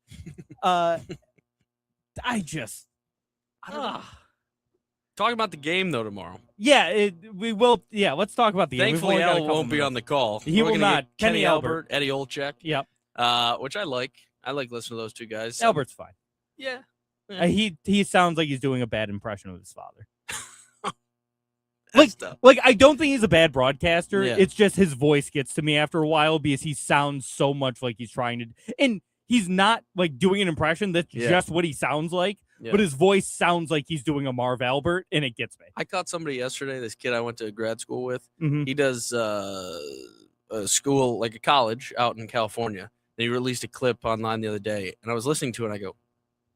I don't know. Talk about the game, though, tomorrow. Yeah, we will. Yeah, let's talk about the game. Thankfully, Al won't be on the call. He will not. Kenny Albert, Eddie Olczyk. Yep. Which I like. I like listening to those two guys. Albert's fine. Yeah. He sounds like he's doing a bad impression of his father. Like I don't think he's a bad broadcaster. Yeah. It's just his voice gets to me after a while because he sounds so much like he's trying to, and he's not like doing an impression. That's just what he sounds like. Yeah. But his voice sounds like he's doing a Marv Albert, and it gets me. I caught somebody yesterday, this kid I went to grad school with. Mm-hmm. He does a school, like a college out in California. And he released a clip online the other day, and I was listening to it, and I go,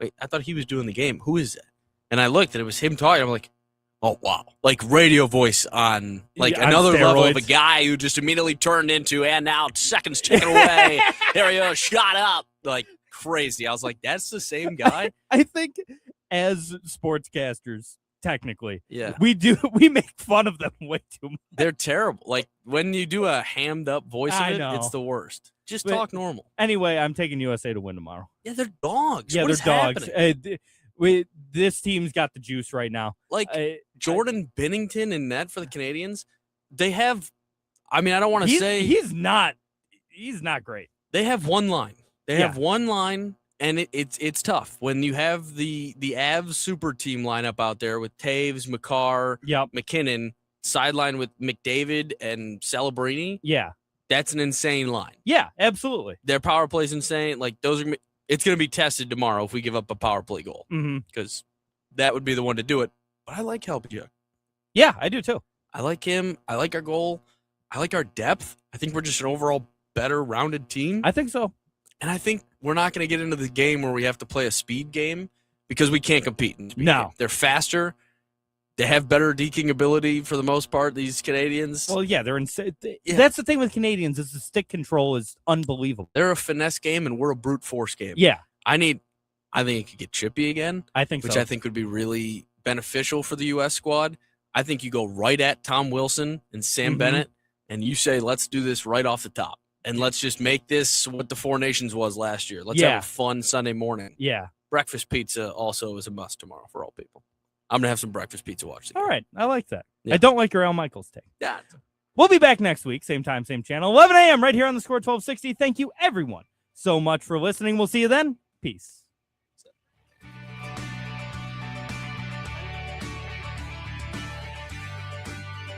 wait, I thought he was doing the game. Who is that? And I looked, and it was him talking. I'm like, oh, wow. Like radio voice on like another level of a guy who just immediately turned into, and now seconds ticking away. There he goes, shot up. Like crazy. I was like, that's the same guy? I think as sportscasters, technically, we make fun of them way too much. They're terrible. Like when you do a hammed up voice of it, it's the worst. Just talk normal. Anyway, I'm taking USA to win tomorrow. Yeah, they're dogs. Yeah, they're dogs. This team's got the juice right now. Like Jordan Binnington in net for the Canadians, they have. I mean, I don't want to say he's not great. They have one line. They have one line, and it's tough when you have the Avs super team lineup out there with Taves, McCarr, McKinnon, sideline with McDavid and Celebrini. Yeah, that's an insane line. Yeah, absolutely. Their power play is insane. Like those are. It's going to be tested tomorrow if we give up a power play goal because that would be the one to do it. But I like Halbjak. Yeah, I do too. I like him. I like our goal. I like our depth. I think we're just an overall better rounded team. I think so. And I think we're not going to get into the game where we have to play a speed game because we can't compete in speed game. They're faster. They have better deking ability for the most part, these Canadians. Well, yeah, they're insane. That's the thing with Canadians is the stick control is unbelievable. They're a finesse game, and we're a brute force game. Yeah. I think it could get chippy again. I think which I think would be really beneficial for the U.S. squad. I think you go right at Tom Wilson and Sam Bennett, and you say, let's do this right off the top. And let's just make this what the Four Nations was last year. Let's have a fun Sunday morning. Yeah. Breakfast pizza also is a must tomorrow for all people. I'm gonna have some breakfast pizza watch. All right, I like that. Yeah. I don't like your Al Michaels take. Yeah. We'll be back next week, same time, same channel, 11 a.m. right here on the Score 1260. Thank you, everyone, so much for listening. We'll see you then. Peace.